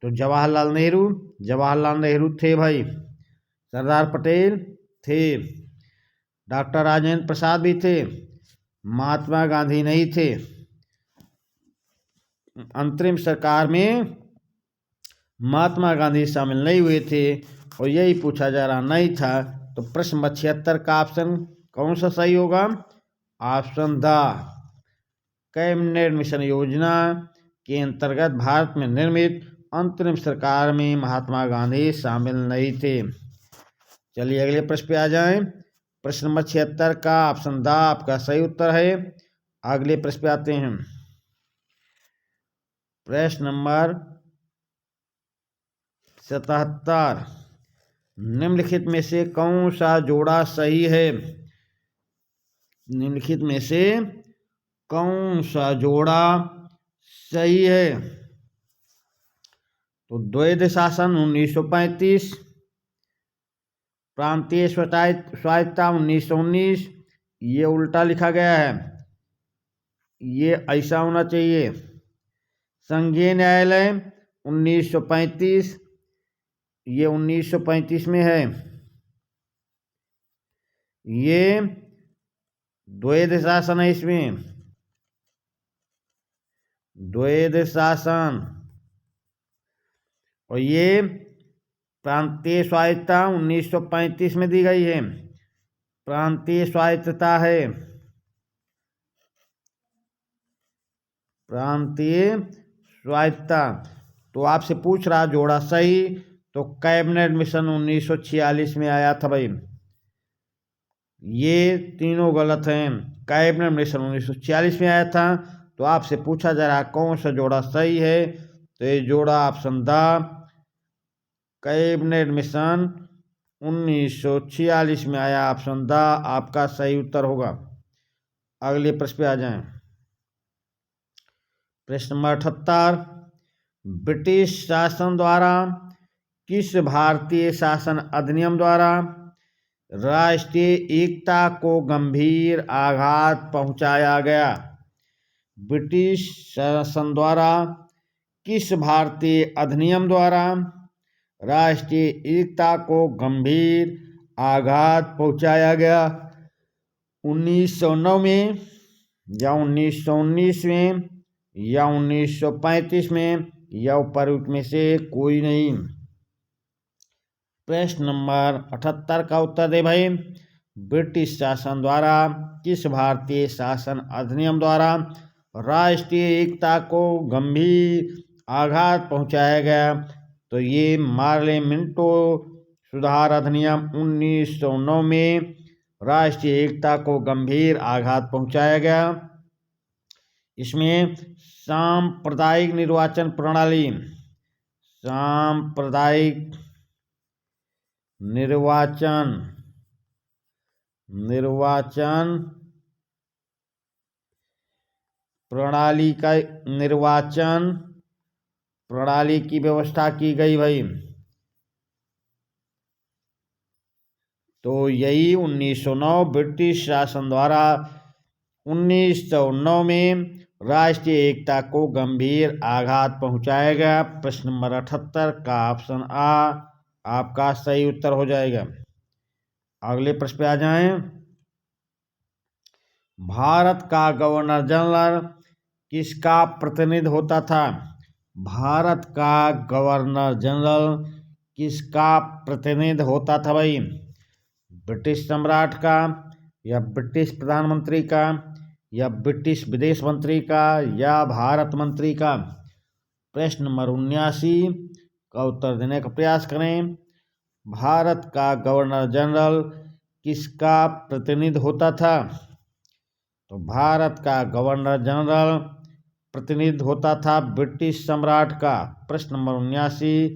तो जवाहरलाल नेहरू थे भाई, सरदार पटेल थे, डॉक्टर राजेंद्र प्रसाद भी थे, महात्मा गांधी नहीं थे। अंतरिम सरकार में महात्मा गांधी शामिल नहीं हुए थे और यही पूछा जा रहा नहीं था। तो प्रश्न नंबर 76 का ऑप्शन कौन सा सही होगा? ऑप्शन द कैबिनेट मिशन योजना के अंतर्गत भारत में निर्मित अंतरिम सरकार में महात्मा गांधी शामिल नहीं थे। चलिए अगले प्रश्न पे आ जाएं। प्रश्न नंबर 76 का ऑप्शन द आपका सही उत्तर है। अगले प्रश्न पे आते हैं। प्रश्न नंबर 77, निम्नलिखित में से कौन सा जोड़ा सही है? निम्नलिखित में से कौन सा जोड़ा सही है? तो द्वैध शासन 1935, प्रांतीय स्वायत्तता 1919, ये उल्टा लिखा गया है, ये ऐसा होना चाहिए। संघीय न्यायालय 1935, ये 1935 में है। ये द्वैध शासन है, इसमें द्वैध शासन। और ये प्रांतीय स्वायत्तता 1935 में दी गई है, प्रांतीय स्वायत्तता है, प्रांतीय स्वायत्तता। तो आपसे पूछ रहा जोड़ा सही, तो कैबिनेट मिशन 1946 में आया था भाई, ये तीनों गलत हैं। कैबिनेट मिशन 1946 में आया था। तो आपसे पूछा जा रहा कौन सा जोड़ा सही है? तो ये जोड़ा ऑप्शन द कैबिनेट मिशन 1946 में आया, ऑप्शन द आपका सही उत्तर होगा। अगले प्रश्न पे आ जाएं। प्रश्न नंबर 78, ब्रिटिश शासन द्वारा किस भारतीय शासन अधिनियम द्वारा राष्ट्रीय एकता को गंभीर आघात पहुंचाया गया? ब्रिटिश शासन द्वारा किस भारतीय अधिनियम द्वारा राष्ट्रीय एकता को गंभीर आघात पहुंचाया गया? 1909 में या 1919 में या 1935 में या उपरोक्त में से कोई नहीं। प्रश्न नंबर 78 का उत्तर दे भाई। ब्रिटिश शासन द्वारा किस भारतीय शासन अधिनियम द्वारा राष्ट्रीय एकता को गंभीर आघात पहुंचाया गया? तो ये मार्ले मिंटो सुधार अधिनियम 1909 में राष्ट्रीय एकता को गंभीर आघात पहुंचाया गया। इसमें सांप्रदायिक निर्वाचन प्रणाली, सांप्रदायिक निर्वाचन प्रणाली की व्यवस्था की गई भाई। तो यही 1909 ब्रिटिश शासन द्वारा 1909 में राष्ट्रीय एकता को गंभीर आघात पहुंचाया गया। प्रश्न नंबर 78 का ऑप्शन आ आपका सही उत्तर हो जाएगा। अगले प्रश्न पे आ जाएं। भारत का गवर्नर जनरल किसका प्रतिनिधि होता था? भारत का गवर्नर जनरल किसका प्रतिनिधि होता था भाई? ब्रिटिश सम्राट का, या ब्रिटिश प्रधानमंत्री का, या ब्रिटिश विदेश मंत्री का, या भारत मंत्री का? प्रश्न नंबर 79 का उत्तर देने का प्रयास करें। भारत का गवर्नर जनरल किसका प्रतिनिधि होता था? तो भारत का गवर्नर जनरल प्रतिनिधि होता था ब्रिटिश सम्राट का। प्रश्न नंबर 79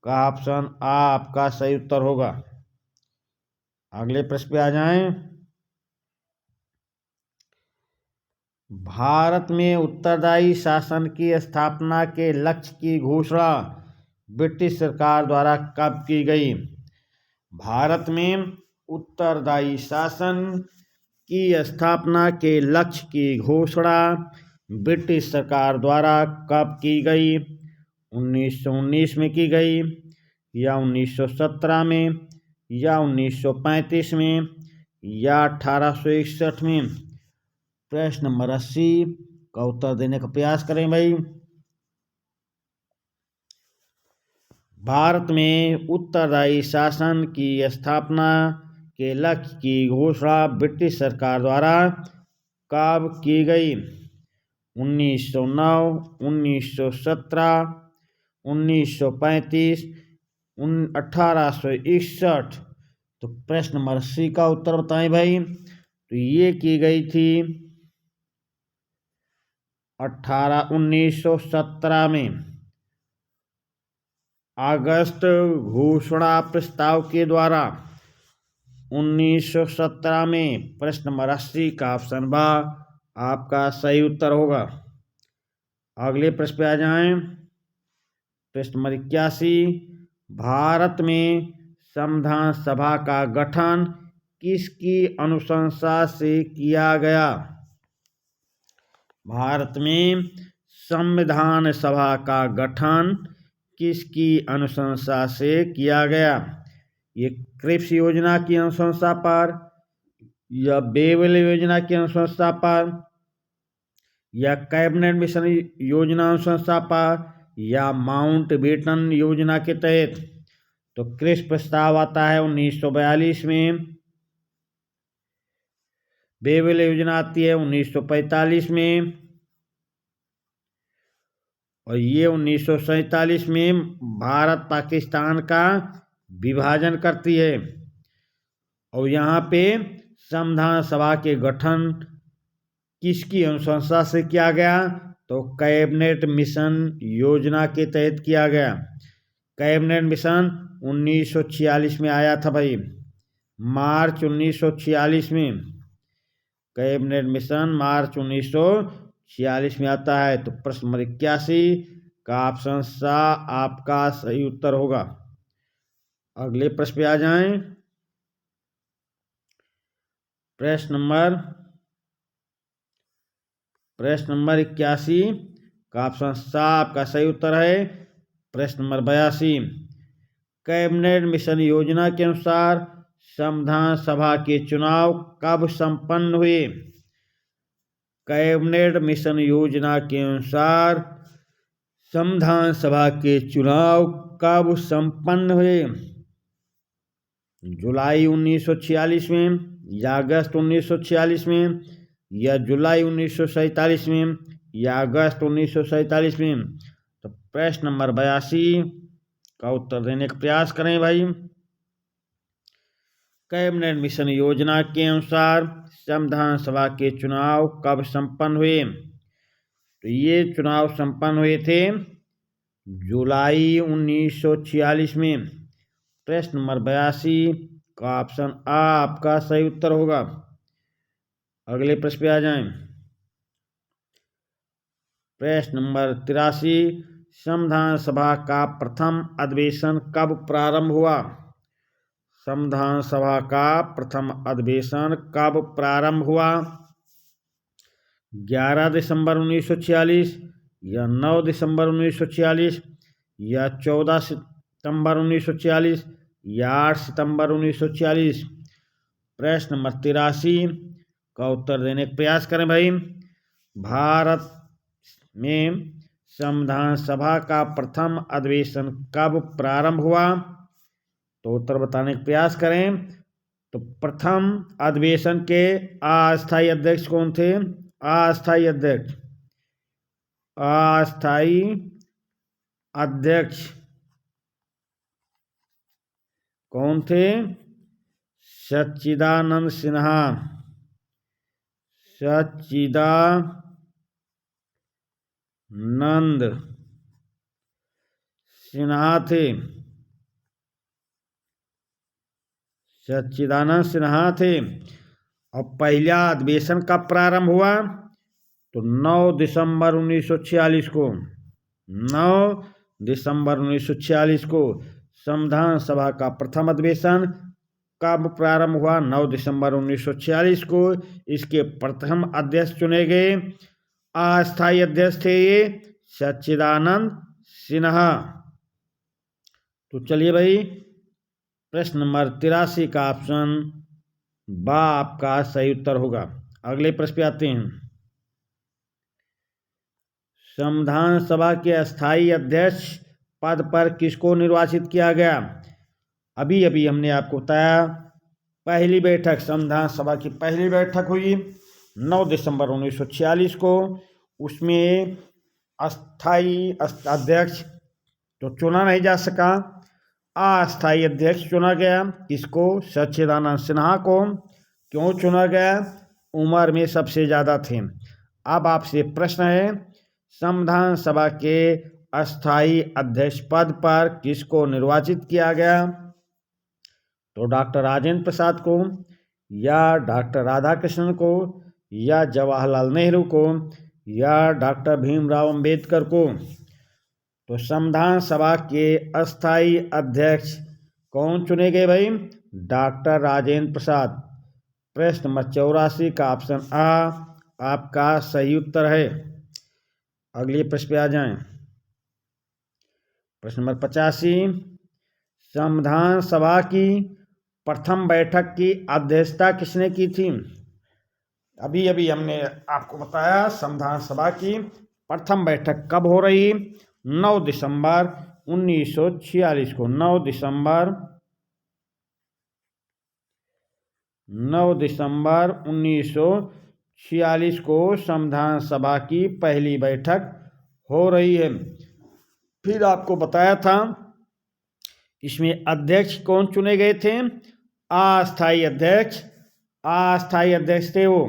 का ऑप्शन आ आपका सही उत्तर होगा। अगले प्रश्न पे आ जाएं। भारत में उत्तरदायी शासन की स्थापना के लक्ष्य की घोषणा ब्रिटिश सरकार द्वारा कब की गई? भारत में उत्तरदायी शासन की स्थापना के लक्ष्य की घोषणा ब्रिटिश सरकार द्वारा कब की गई? 1919 में की गई, या 1917 में, या 1935 में, या 1861 में? प्रश्न नंबर 80 का उत्तर देने का प्रयास करें भाई। भारत में उत्तरदायी शासन की स्थापना के लक्ष्य की घोषणा ब्रिटिश सरकार द्वारा कब की गई? 1909, 1917, 1935, 1861। तो प्रश्न नंबर 80 का उत्तर बताएं भाई। तो ये की गई थी 1917 में। अगस्त घोषणा प्रस्ताव के द्वारा 1917 में। प्रश्न नंबर 80 का ऑप्शन बा आपका सही उत्तर होगा। अगले प्रश्न पे आ जाएं। प्रश्न नंबर 81, भारत में संविधान सभा का गठन किसकी अनुशंसा से किया गया? भारत में संविधान सभा का गठन किसकी अनुशंसा से किया गया? ये क्रिप्स योजना की अनुशंसा पर, या बेवल योजना की अनुशंसा पर, या कैबिनेट मिशन योजना अनुशंसा पर, या माउंटबेटन योजना के तहत? तो क्रिप्स प्रस्ताव आता है 1942 में, बेवल योजना आती है 1945 में, और ये 1947 में भारत पाकिस्तान का विभाजन करती है। और यहाँ पे संविधान सभा के गठन किसकी अनुशंसा से किया गया? तो कैबिनेट मिशन योजना के तहत किया गया। कैबिनेट मिशन 1946 में आया था भाई, मार्च 1946 में। कैबिनेट मिशन मार्च 1946 1946 में आता है। तो प्रश्न नंबर 81 का ऑप्शन सा आपका सही उत्तर होगा। अगले प्रश्न पे आ जाएं। प्रश्न नंबर 81 का ऑप्शन सा आपका सही उत्तर है। प्रश्न नंबर 82 कैबिनेट मिशन योजना के अनुसार संविधान सभा के चुनाव कब संपन्न हुए? कैबिनेट मिशन योजना के अनुसार संविधान सभा के चुनाव कब संपन्न हुए? जुलाई 1946 में, या अगस्त 1946 में, या जुलाई 1947 में, या अगस्त 1947 में? तो प्रश्न नंबर 82 का उत्तर देने का प्रयास करें भाई। कैबिनेट मिशन योजना के अनुसार संविधान सभा के चुनाव कब संपन्न हुए? तो ये चुनाव संपन्न हुए थे जुलाई 1946 में। प्रश्न नंबर 82 का ऑप्शन आ आपका सही उत्तर होगा। अगले प्रश्न पे आ जाएं। प्रश्न नंबर 83 संविधान सभा का प्रथम अधिवेशन कब प्रारंभ हुआ? संविधान सभा का प्रथम अधिवेशन कब प्रारंभ हुआ? 11 दिसंबर 1946, या 9 दिसंबर 1946, या 14 सितंबर 1946, या 8 सितंबर 1946? प्रश्न नंबर 83 का उत्तर देने का प्रयास करें भाई। भारत में संविधान सभा का प्रथम अधिवेशन कब प्रारंभ हुआ? तो उत्तर बताने का प्रयास करें। तो प्रथम अधिवेशन के अस्थायी अध्यक्ष कौन थे? अस्थायी अध्यक्ष कौन थे? सच्चिदानंद सिन्हा थे। सच्चिदानंद सिन्हा थे। और पहला अधिवेशन कब प्रारंभ हुआ? तो 9 दिसंबर 1946 को। 9 दिसंबर 1946 को संविधान सभा का प्रथम अधिवेशन कब प्रारंभ हुआ? 9 दिसंबर 1946 को। इसके प्रथम अध्यक्ष चुने गए अस्थायी अध्यक्ष थे ये सच्चिदानंद सिन्हा। तो चलिए भाई, प्रश्न नंबर 83 का ऑप्शन बा आपका सही उत्तर होगा। अगले प्रश्न पे आते हैं। संविधान सभा के अस्थायी अध्यक्ष पद पर किसको निर्वाचित किया गया? अभी अभी हमने आपको बताया, पहली बैठक संविधान सभा की पहली बैठक हुई 9 दिसंबर 1946 को। उसमें अस्थायी अध्यक्ष तो चुना नहीं जा सका, अस्थायी अध्यक्ष चुना गया। किसको? सच्चिदानंद सिन्हा को। क्यों चुना गया? उम्र में सबसे ज़्यादा थे। अब आपसे प्रश्न है, संविधान सभा के अस्थायी अध्यक्ष पद पर किसको निर्वाचित किया गया? तो डॉक्टर राजेंद्र प्रसाद को, या डॉक्टर राधाकृष्णन को, या जवाहरलाल नेहरू को, या डॉक्टर भीमराव अंबेडकर को? तो संविधान सभा के अस्थायी अध्यक्ष कौन चुने गए भाई? डॉक्टर राजेंद्र प्रसाद। प्रश्न नंबर 84 का ऑप्शन आ आपका सही उत्तर है। अगले प्रश्न पे आ जाएं। प्रश्न नंबर 85 संविधान सभा की प्रथम बैठक की अध्यक्षता किसने की थी? अभी अभी हमने आपको बताया संविधान सभा की प्रथम बैठक कब हो रही? 9 दिसंबर 1946 को। 9 दिसंबर 1946 को संविधान सभा की पहली बैठक हो रही है। फिर आपको बताया था इसमें अध्यक्ष कौन चुने गए थे? अस्थायी अध्यक्ष। अस्थायी अध्यक्ष थे वो।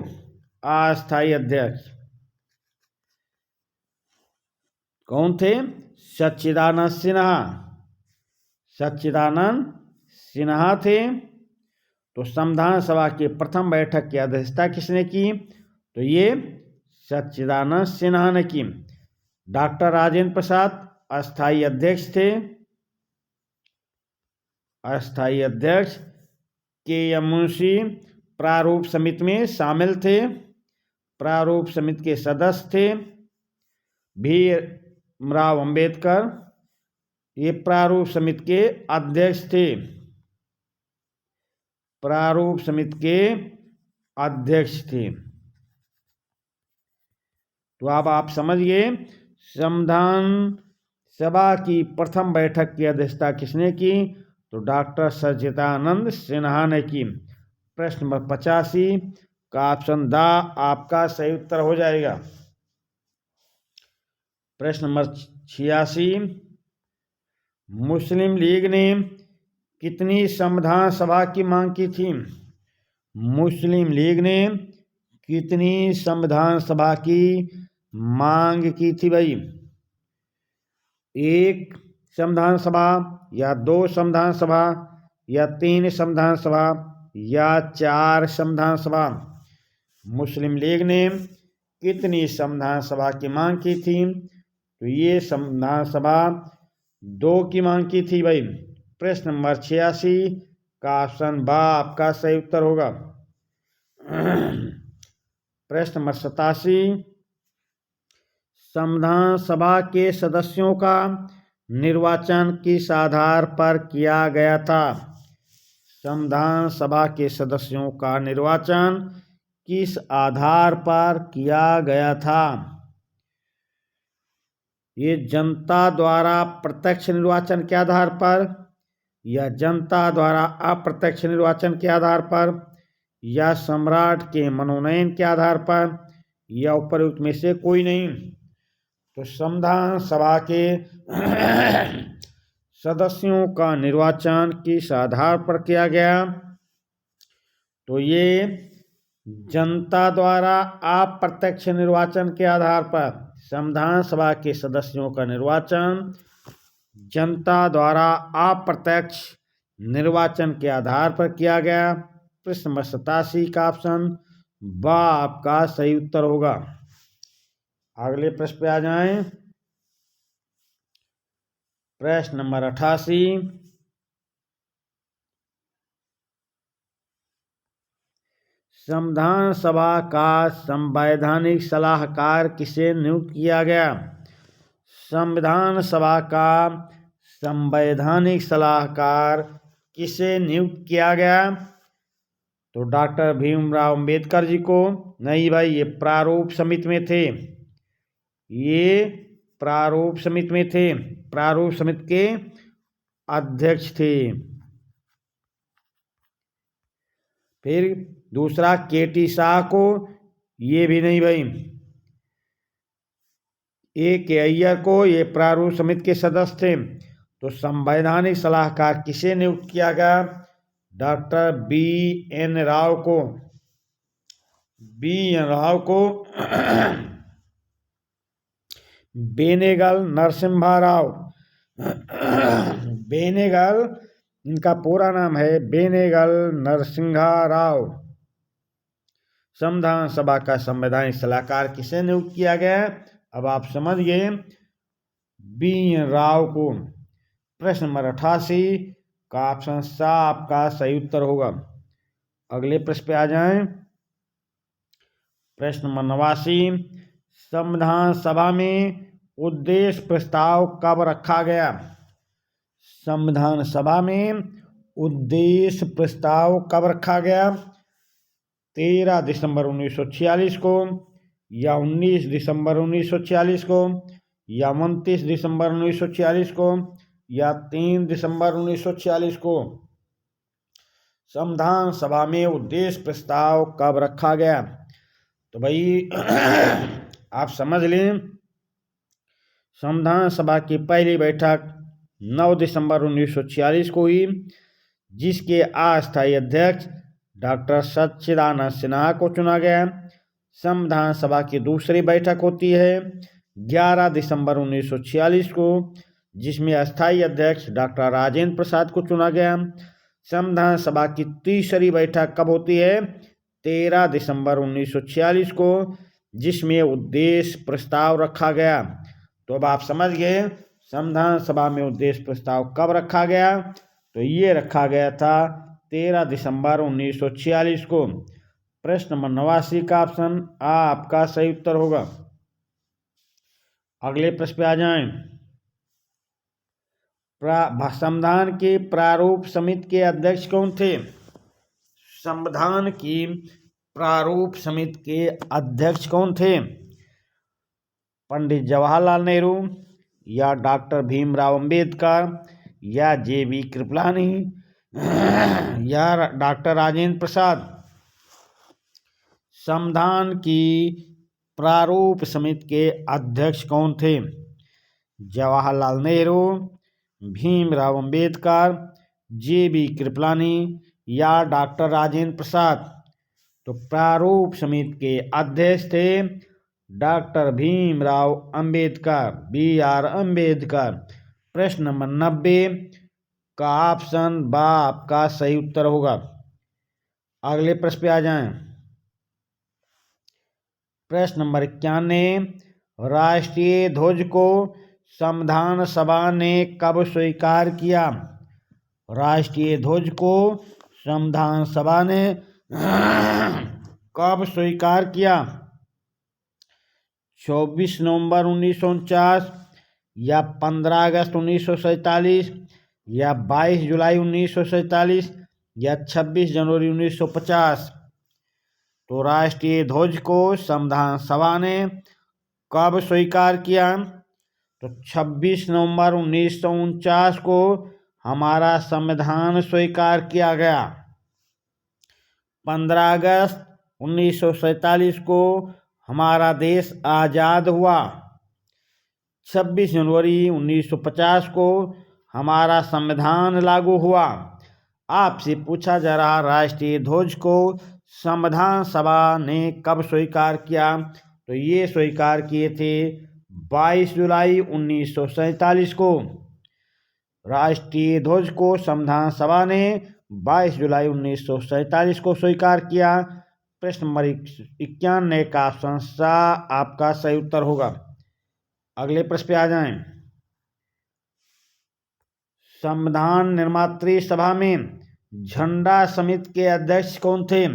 अस्थायी अध्यक्ष कौन थे? सच्चिदानंद सिन्हा थे। तो संविधान सभा की प्रथम बैठक की अध्यक्षता किसने की? तो ये सच्चिदानंद सिन्हा ने की। डॉक्टर राजेंद्र प्रसाद अस्थायी अध्यक्ष थे। अस्थायी अध्यक्ष के एम मुंशी प्रारूप समिति में शामिल थे। प्रारूप समिति के सदस्य थे भीमराव अंबेडकर, ये प्रारूप समिति के अध्यक्ष थे। प्रारूप समिति के अध्यक्ष थे। तो अब आप समझिए संविधान सभा की प्रथम बैठक की अध्यक्षता किसने की? तो डॉक्टर सच्चिदानंद सिन्हा ने की। प्रश्न नंबर 85 का ऑप्शन द आपका सही उत्तर हो जाएगा। प्रश्न नंबर 86 मुस्लिम लीग ने कितनी संविधान सभा की मांग की थी? मुस्लिम लीग ने कितनी संविधान सभा की मांग की थी भाई? 1 संविधान सभा या 2 संविधान सभा या 3 संविधान सभा या 4 संविधान सभा? मुस्लिम लीग ने कितनी संविधान सभा की मांग की थी? तो ये संविधान सभा 2 की मांग की थी भाई। प्रश्न नंबर 86 का ऑप्शन बा आपका सही उत्तर होगा। प्रश्न नंबर 87 संविधान सभा के सदस्यों का निर्वाचन किस आधार पर किया गया था? संविधान सभा के सदस्यों का निर्वाचन किस आधार पर किया गया था? ये जनता द्वारा प्रत्यक्ष निर्वाचन के आधार पर, या जनता द्वारा अप्रत्यक्ष निर्वाचन के आधार पर, या सम्राट के मनोनयन के आधार पर, या उपयुक्त में से कोई नहीं? तो संविधान सभा के सदस्यों का निर्वाचन किस आधार पर किया गया? तो ये जनता द्वारा अप्रत्यक्ष निर्वाचन के आधार पर संविधान सभा के सदस्यों का निर्वाचन जनता द्वारा अप्रत्यक्ष निर्वाचन के आधार पर किया गया। प्रश्न नंबर 87 का ऑप्शन बा आपका सही उत्तर होगा। अगले प्रश्न पे आ जाएं। प्रश्न नंबर 88 संविधान सभा का संवैधानिक सलाहकार किसे नियुक्त किया गया? संविधान सभा का संवैधानिक सलाहकार किसे नियुक्त किया गया? तो डॉक्टर भीमराव अंबेडकर जी को। नहीं भाई, ये प्रारूप समिति में थे। ये प्रारूप समिति में थे, प्रारूप समिति के अध्यक्ष थे। फिर दूसरा केटी शाह को, ये भी नहीं भाई। के अय्यर को, ये प्रारूप समिति के सदस्य थे। तो संवैधानिक सलाहकार किसे नियुक्त किया गया? Doctor BN. राव को। बी.एन. राव को बेनेगल नरसिम्हा राव, बेनेगल इनका पूरा नाम है बेनेगल नरसिम्हा राव। संविधान सभा का संवैधानिक सलाहकार किसे नियुक्त किया गया? अब आप समझ गए, बी.एन. राव को। प्रश्न नंबर 88 का ऑप्शन सा आपका सही उत्तर होगा। अगले प्रश्न पे आ जाएं। प्रश्न नंबर 89 संविधान सभा में उद्देश्य प्रस्ताव कब रखा गया? संविधान सभा में उद्देश्य प्रस्ताव कब रखा गया? 13 दिसंबर 1946 को, या 19 दिसंबर 1946 को, या 29 दिसंबर 1946 को, या 3 दिसंबर 1946 को? संविधान सभा में उद्देश्य प्रस्ताव कब रखा गया? तो भाई आप समझ लें, संविधान सभा की पहली बैठक 9 दिसंबर 1946 को हुई, जिसके अस्थायी अध्यक्ष डॉक्टर सच्चिदानंद सिन्हा को चुना गया। संविधान सभा की दूसरी बैठक होती है 11 दिसंबर 1946 को, जिसमें अस्थायी अध्यक्ष डॉक्टर राजेंद्र प्रसाद को चुना गया। संविधान सभा की तीसरी बैठक कब होती है? 13 दिसंबर 1946 को, जिसमें उद्देश्य प्रस्ताव रखा गया। तो अब आप समझ गए संविधान सभा में उद्देश्य प्रस्ताव कब रखा गया। तो ये रखा गया था 13 दिसंबर 1946 को। प्रश्न नंबर 89 का ऑप्शन आ आपका सही उत्तर होगा। अगले प्रश्न पे आ जाएं। संविधान के प्रारूप समिति के अध्यक्ष कौन थे। संविधान की प्रारूप समिति के अध्यक्ष कौन थे। पंडित जवाहरलाल नेहरू या डॉक्टर भीमराव अंबेडकर या जे.बी. कृपलानी या डॉक्टर राजेंद्र प्रसाद। संविधान की प्रारूप समिति के अध्यक्ष कौन थे। जवाहरलाल नेहरू, भीमराव अंबेडकर, जे.बी. कृपलानी या डॉक्टर राजेंद्र प्रसाद। तो प्रारूप समिति के अध्यक्ष थे डॉक्टर भीमराव अंबेडकर, B.R. अंबेडकर। प्रश्न नंबर 90 का ऑप्शन बा आपका सही उत्तर होगा। अगले प्रश्न पे आ जाएं। प्रश्न नंबर 91 राष्ट्रीय ध्वज को संविधान सभा ने कब स्वीकार किया। राष्ट्रीय ध्वज को संविधान सभा ने कब स्वीकार किया। 24 नवंबर 1949 या 15 अगस्त 1947 या 22 जुलाई 1947 या 26 जनवरी 1950। तो राष्ट्रीय ध्वज को संविधान सभा ने कब स्वीकार किया। तो 26 नवंबर 1949 को हमारा संविधान स्वीकार किया गया। 15 अगस्त 1947 को हमारा देश आज़ाद हुआ। 26 जनवरी 1950 को हमारा संविधान लागू हुआ। आपसे पूछा जा रहा राष्ट्रीय ध्वज को संविधान सभा ने कब स्वीकार किया। तो ये स्वीकार किए थे 22 जुलाई 1947 को। राष्ट्रीय ध्वज को संविधान सभा ने 22 जुलाई 1947 को स्वीकार किया। प्रश्न नंबर 91 का ऑप्शन सा आपका सही उत्तर होगा। अगले प्रश्न पे आ जाएं। संविधान निर्मात्री सभा में झंडा समिति के अध्यक्ष कौन थे।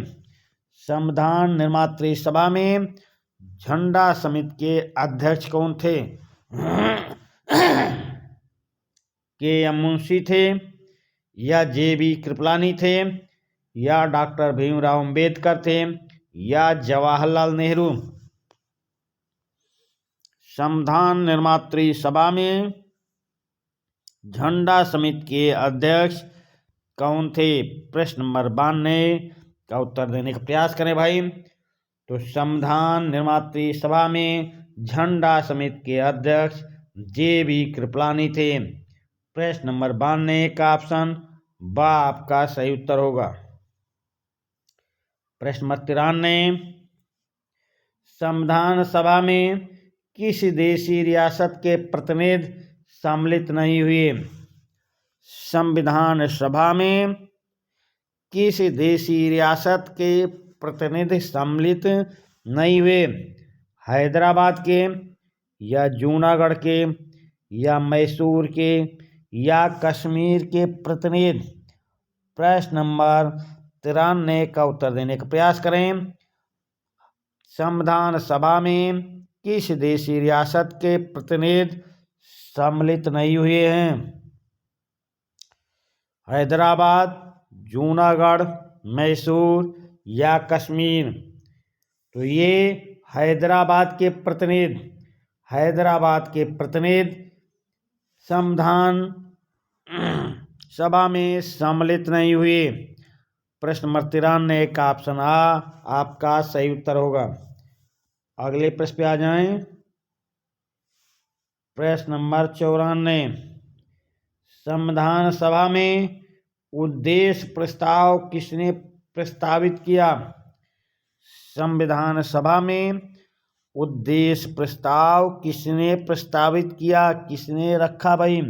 संविधान निर्मात्री सभा में झंडा समिति के अध्यक्ष कौन थे। के.एम. मुंशी थे या जे.बी. कृपलानी थे या डॉक्टर भीमराव अंबेडकर थे या जवाहरलाल नेहरू। संविधान निर्मात्री सभा में झंडा समिति के अध्यक्ष कौन थे। प्रश्न नंबर 92 का उत्तर देने का प्रयास करें भाई। तो संविधान निर्मात्री सभा में झंडा समिति के अध्यक्ष जे.बी. कृपलानी थे। प्रश्न नंबर 92 का ऑप्शन बा आपका सही उत्तर होगा। प्रश्न नंबर 93 संविधान सभा में किस देशी रियासत के प्रतिनिधि सम्मिलित नहीं हुए। संविधान सभा में किस देशी रियासत के प्रतिनिधि सम्मिलित नहीं हुए। हैदराबाद के या जूनागढ़ के या मैसूर के या कश्मीर के प्रतिनिधि। प्रश्न नंबर 93 का उत्तर देने का प्रयास करें। संविधान सभा में किस देशी रियासत के प्रतिनिधि सम्मिलित नहीं हुए हैं। हैदराबाद, जूनागढ़, मैसूर या कश्मीर। तो ये हैदराबाद के प्रतिनिधि संविधान सभा में सम्मिलित नहीं हुए। प्रश्न नंबर 93 का ऑप्शन आ आपका सही उत्तर होगा। अगले प्रश्न पे आ जाएं। प्रश्न नंबर 94 संविधान सभा में उद्देश्य प्रस्ताव किसने प्रस्तावित किया। संविधान सभा में उद्देश्य प्रस्ताव किसने प्रस्तावित किया, किसने रखा भाई।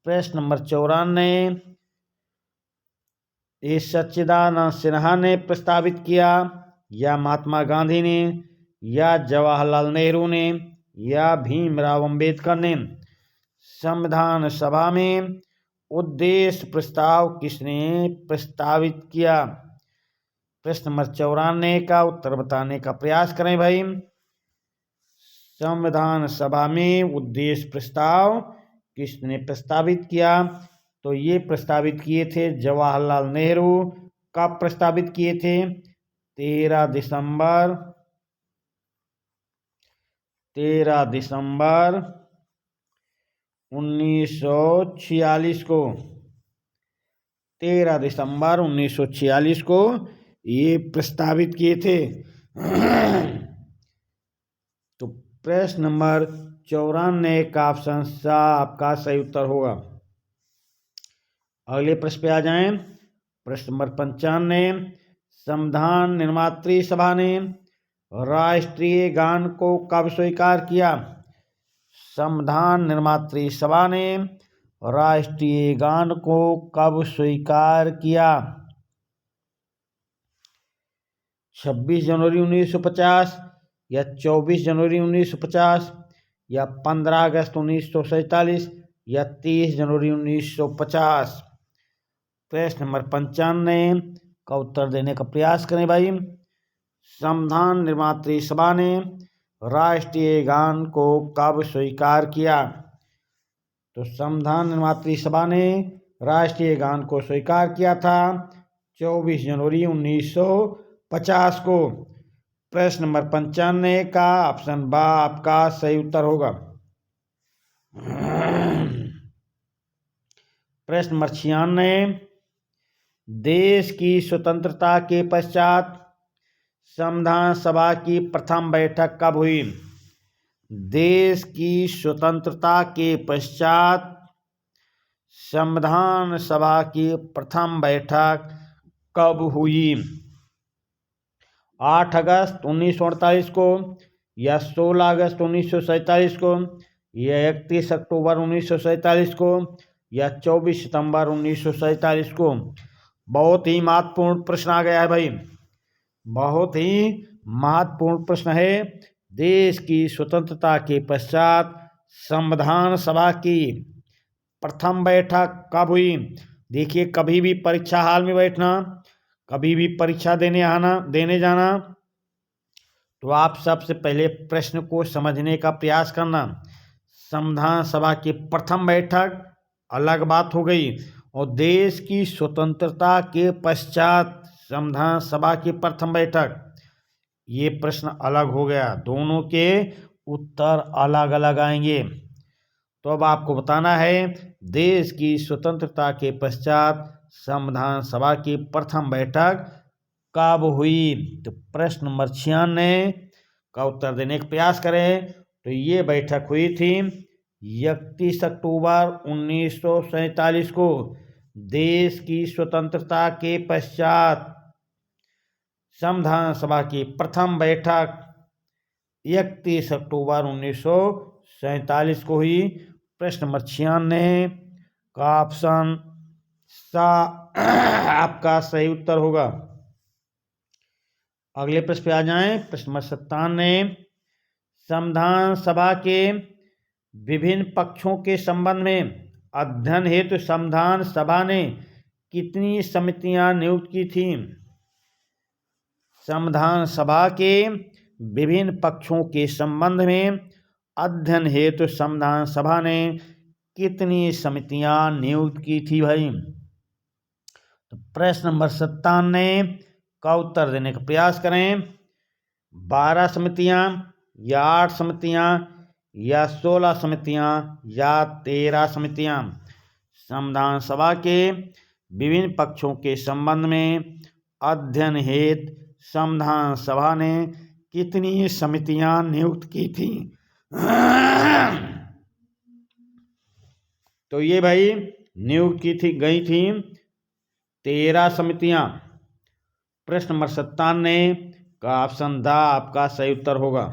प्रश्न नंबर 94 ये सच्चिदानंद सिन्हा ने प्रस्तावित किया या महात्मा गांधी ने या जवाहरलाल नेहरू ने या भीमराव अंबेडकर ने? संविधान सभा में उद्देश्य प्रस्ताव किसने प्रस्तावित किया? प्रश्न नंबर 94 का उत्तर बताने का प्रयास करें भाई। संविधान सभा में उद्देश्य प्रस्ताव किसने प्रस्तावित किया? तो ये प्रस्तावित किए थे जवाहरलाल नेहरू। कब प्रस्तावित किए थे? 13 दिसंबर 1946 को। 13 दिसंबर 1946 को ये प्रस्तावित किए थे। तो प्रश्न नंबर 94 का ऑप्शन सा आपका सही उत्तर होगा। अगले प्रश्न पे आ जाएं। प्रश्न नंबर 95, संविधान निर्मात्री सभा ने राष्ट्रीय गान को कब स्वीकार किया? संविधान निर्मात्री सभा ने राष्ट्रीय गान को कब स्वीकार किया? 26 जनवरी 1950 या 24 जनवरी 1950 या 15 अगस्त 1947 या 30 जनवरी 1950? प्रश्न नंबर 95 का उत्तर देने का प्रयास करें भाई। संविधान निर्मात्री सभा ने राष्ट्रीय गान को कब स्वीकार किया? तो संविधान निर्मात्री सभा ने राष्ट्रीय गान को स्वीकार किया था 24 जनवरी 1950 को। प्रश्न नंबर 95 का ऑप्शन बा आपका सही उत्तर होगा। प्रश्न नंबर 96, देश की स्वतंत्रता के पश्चात संविधान सभा की प्रथम बैठक कब हुई? देश की स्वतंत्रता के पश्चात संविधान सभा की प्रथम बैठक कब हुई? 8 अगस्त 1948 को या 16 अगस्त 1947 को या 31 अक्टूबर 1947 को या 24 सितंबर 1947 को? बहुत ही महत्वपूर्ण प्रश्न आ गया है भाई। बहुत ही महत्वपूर्ण प्रश्न है। देश की स्वतंत्रता के पश्चात संविधान सभा की प्रथम बैठक कब हुई? देखिए, कभी भी परीक्षा हाल में बैठना, कभी भी परीक्षा देने जाना, तो आप सबसे पहले प्रश्न को समझने का प्रयास करना। संविधान सभा की प्रथम बैठक अलग बात हो गई और देश की स्वतंत्रता के पश्चात संविधान सभा की प्रथम बैठक, ये प्रश्न अलग हो गया। दोनों के उत्तर अलग अलग आएंगे। तो अब आपको बताना है देश की स्वतंत्रता के पश्चात संविधान सभा की प्रथम बैठक कब हुई? तो प्रश्न नंबर 96 का उत्तर देने का प्रयास करें। तो ये बैठक हुई थी 31 अक्टूबर 1947 को। देश की स्वतंत्रता के पश्चात संविधान सभा की प्रथम बैठक 31 अक्टूबर 1947 को हुई। प्रश्न नंबर 96 का ऑप्शन सा आपका सही उत्तर होगा। अगले प्रश्न पे आ जाएं। प्रश्न नंबर 97, संविधान सभा के विभिन्न पक्षों के संबंध में अध्ययन हेतु संविधान सभा ने कितनी समितियां नियुक्त की थी? संविधान सभा के विभिन्न पक्षों के संबंध में अध्ययन हेतु संविधान सभा ने कितनी समितियां नियुक्त की थी भाई? तो प्रश्न नंबर 97 का उत्तर देने का प्रयास करें। 12 समितियां या 8 समितियां या 16 समितियां या 13 समितियां? संविधान सभा के विभिन्न पक्षों के संबंध में अध्ययन हेतु संविधान सभा ने कितनी समितियां नियुक्त की थी? तो ये भाई नियुक्त की गई थी 13 समितियां। प्रश्न नंबर 97 का ऑप्शन द आपका सही उत्तर होगा।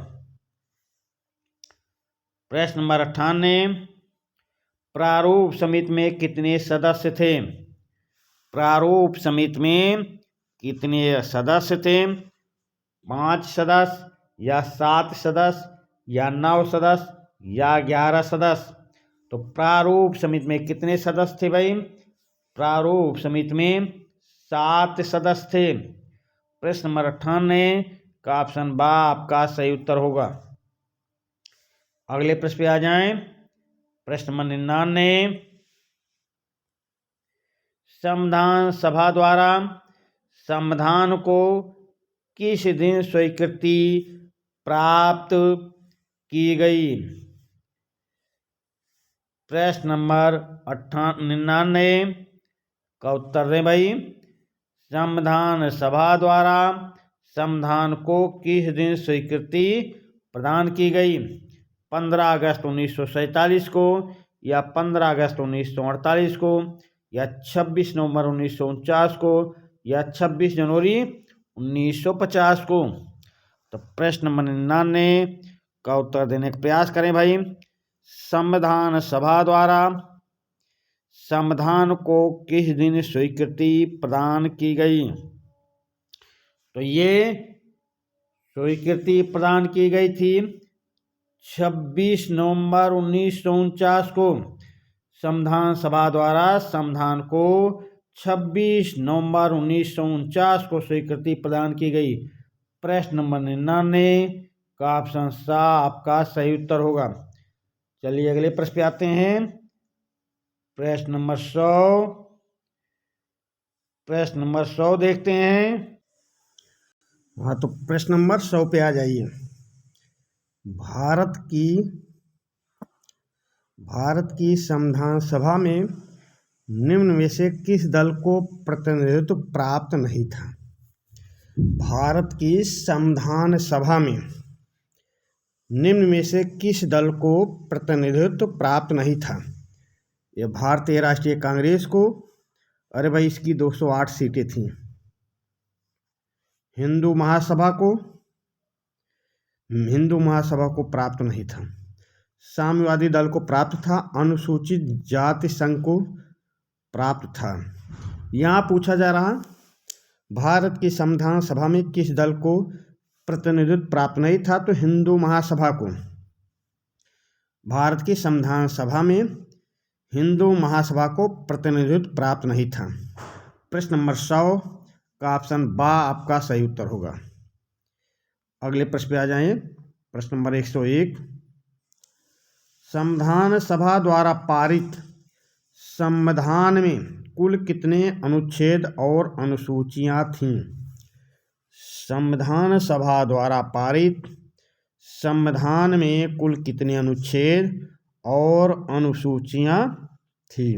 प्रश्न नंबर 98, प्रारूप समिति में कितने सदस्य थे? प्रारूप समिति में कितने सदस्य थे? 5 सदस्य, या 7 सदस्य या 9 सदस्य या 11 सदस्य। तो प्रारूप समिति में कितने सदस्य थे भाई? प्रारूप समिति में 7 सदस्य थे। प्रश्न नंबर 98 का ऑप्शन बा आपका सही उत्तर होगा। अगले प्रश्न पे आ जाएं। प्रश्न नंबर 99, संविधान सभा द्वारा संविधान को किस दिन स्वीकृति प्राप्त की गई? प्रश्न नंबर 99 का उत्तर दें भाई। संविधान सभा द्वारा संविधान को किस दिन स्वीकृति प्रदान की गई? 15 अगस्त 1947 को, या 15 अगस्त 1948 को, या 26 नवंबर 1949 को, या 26 जनवरी 1950 को। तो प्रश्न नंबर 99 का उत्तर देने का प्रयास करें भाई। संविधान सभा द्वारा संविधान को किस दिन स्वीकृति प्रदान की गई? तो ये स्वीकृति प्रदान की गई थी 26 नवंबर 1949 को। संविधान सभा द्वारा संविधान को 26 नवंबर 1949 को स्वीकृति प्रदान की गई। प्रश्न नंबर 99 का ऑप्शन सा आपका सही उत्तर होगा। चलिए अगले प्रश्न पे आते हैं। प्रश्न नंबर 100। प्रश्न नंबर 100 देखते हैं। हाँ, तो प्रश्न नंबर 100 पे आ जाइए। भारत की संविधान सभा में निम्न में से किस दल को प्रतिनिधित्व प्राप्त नहीं था? भारत की संविधान सभा में निम्न में से किस दल को प्रतिनिधित्व प्राप्त नहीं था? यह भारतीय राष्ट्रीय कांग्रेस को, अरे भाई इसकी 208 सीटें थीं। हिंदू महासभा को प्राप्त नहीं था। साम्यवादी दल को प्राप्त था। अनुसूचित जाति संघ को प्राप्त था। यहाँ पूछा जा रहा, भारत की संविधान सभा में किस दल को प्रतिनिधित्व प्राप्त नहीं था? तो हिंदू महासभा को। भारत की संविधान सभा में हिंदू महासभा को प्रतिनिधित्व प्राप्त नहीं था। प्रश्न नंबर 100 का ऑप्शन बा आपका सही उत्तर होगा। अगले प्रश्न पे आ जाएं। प्रश्न नंबर 101, संविधान सभा द्वारा पारित संविधान में कुल कितने अनुच्छेद और अनुसूचियां थीं? संविधान सभा द्वारा पारित संविधान में कुल कितने अनुच्छेद और अनुसूचियां थीं?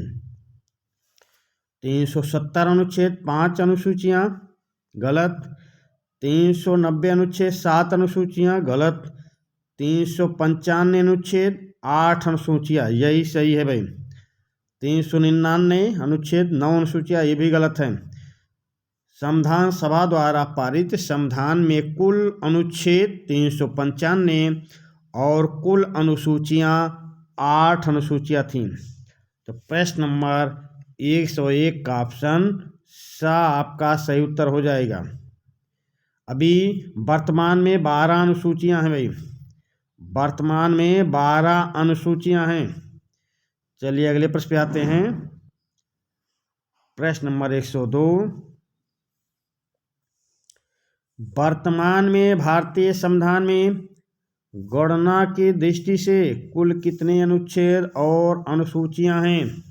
370 अनुच्छेद 5 अनुसूचियां, गलत। 390 अनुच्छेद 7 अनुसूचियां, गलत। 395 अनुच्छेद 8 अनुसूचियां, यही सही है भाई। 399 अनुच्छेद 9 अनुसूचियां, ये भी गलत है। संविधान सभा द्वारा पारित संविधान में कुल अनुच्छेद 395 और कुल अनुसूचियां 8 अनुसूचियां थीं। तो प्रश्न नंबर 101 का ऑप्शन सा आपका सही उत्तर हो जाएगा। अभी वर्तमान में 12 अनुसूचियां हैं भाई। वर्तमान में 12 अनुसूचियां हैं। चलिए अगले प्रश्न पे आते हैं। प्रश्न नंबर 102, वर्तमान में भारतीय संविधान में गणना की दृष्टि से कुल कितने अनुच्छेद और अनुसूचियां हैं?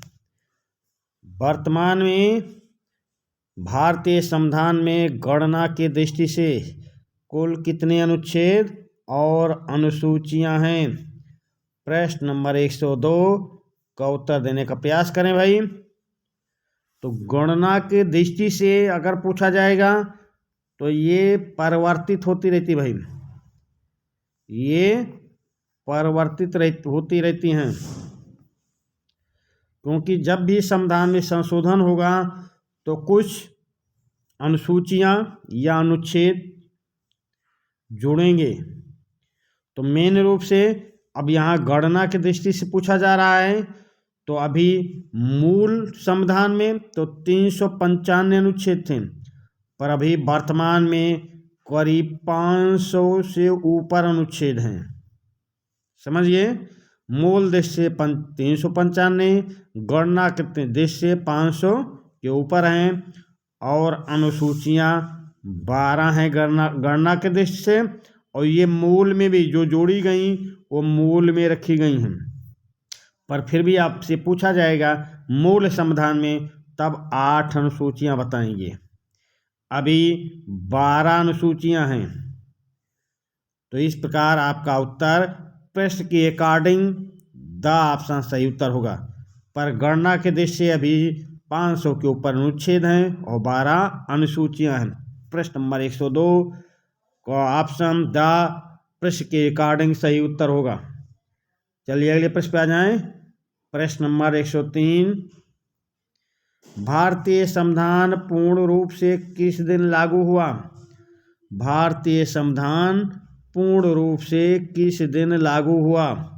वर्तमान में भारतीय संविधान में गणना की दृष्टि से कुल कितने अनुच्छेद और अनुसूचियां हैं? प्रश्न नंबर 102 का उत्तर देने का प्रयास करें भाई। तो गणना की दृष्टि से अगर पूछा जाएगा तो ये परिवर्तित होती रहती भाई, ये परिवर्तित होती रहती हैं, क्योंकि जब भी संविधान में संशोधन होगा तो कुछ अनुसूचियां या अनुच्छेद जुड़ेंगे। तो मेन रूप से अब यहाँ गणना की दृष्टि से पूछा जा रहा है, तो अभी मूल संविधान में तो 395 अनुच्छेद थे, पर अभी वर्तमान में करीब 500 से ऊपर अनुच्छेद हैं। समझिए, मूल दृष्टि से 395, गणना के दृष्टि से 500 के ऊपर हैं और अनुसूचियां 12 हैं गणना के दृष्टि से, और ये मूल में भी जो जोड़ी गई वो मूल में रखी गई हैं। पर फिर भी आपसे पूछा जाएगा मूल संविधान में, तब 8 अनुसूचियां बताएंगे। अभी 12 अनुसूचियां हैं। तो इस प्रकार आपका उत्तर प्रश्न के अकॉर्डिंग द ऑप्शन सही उत्तर होगा। पर गणना के दृष्टि से अभी 500 के ऊपर अनुच्छेद हैं और 12 अनुसूचियां हैं। प्रश्न नंबर 102 का ऑप्शन द प्रश्न के अकॉर्डिंग सही उत्तर होगा। चलिए अगले प्रश्न पे आ जाएं। प्रश्न नंबर 103, भारतीय संविधान पूर्ण रूप से किस दिन लागू हुआ? भारतीय संविधान पूर्ण रूप से किस दिन लागू हुआ?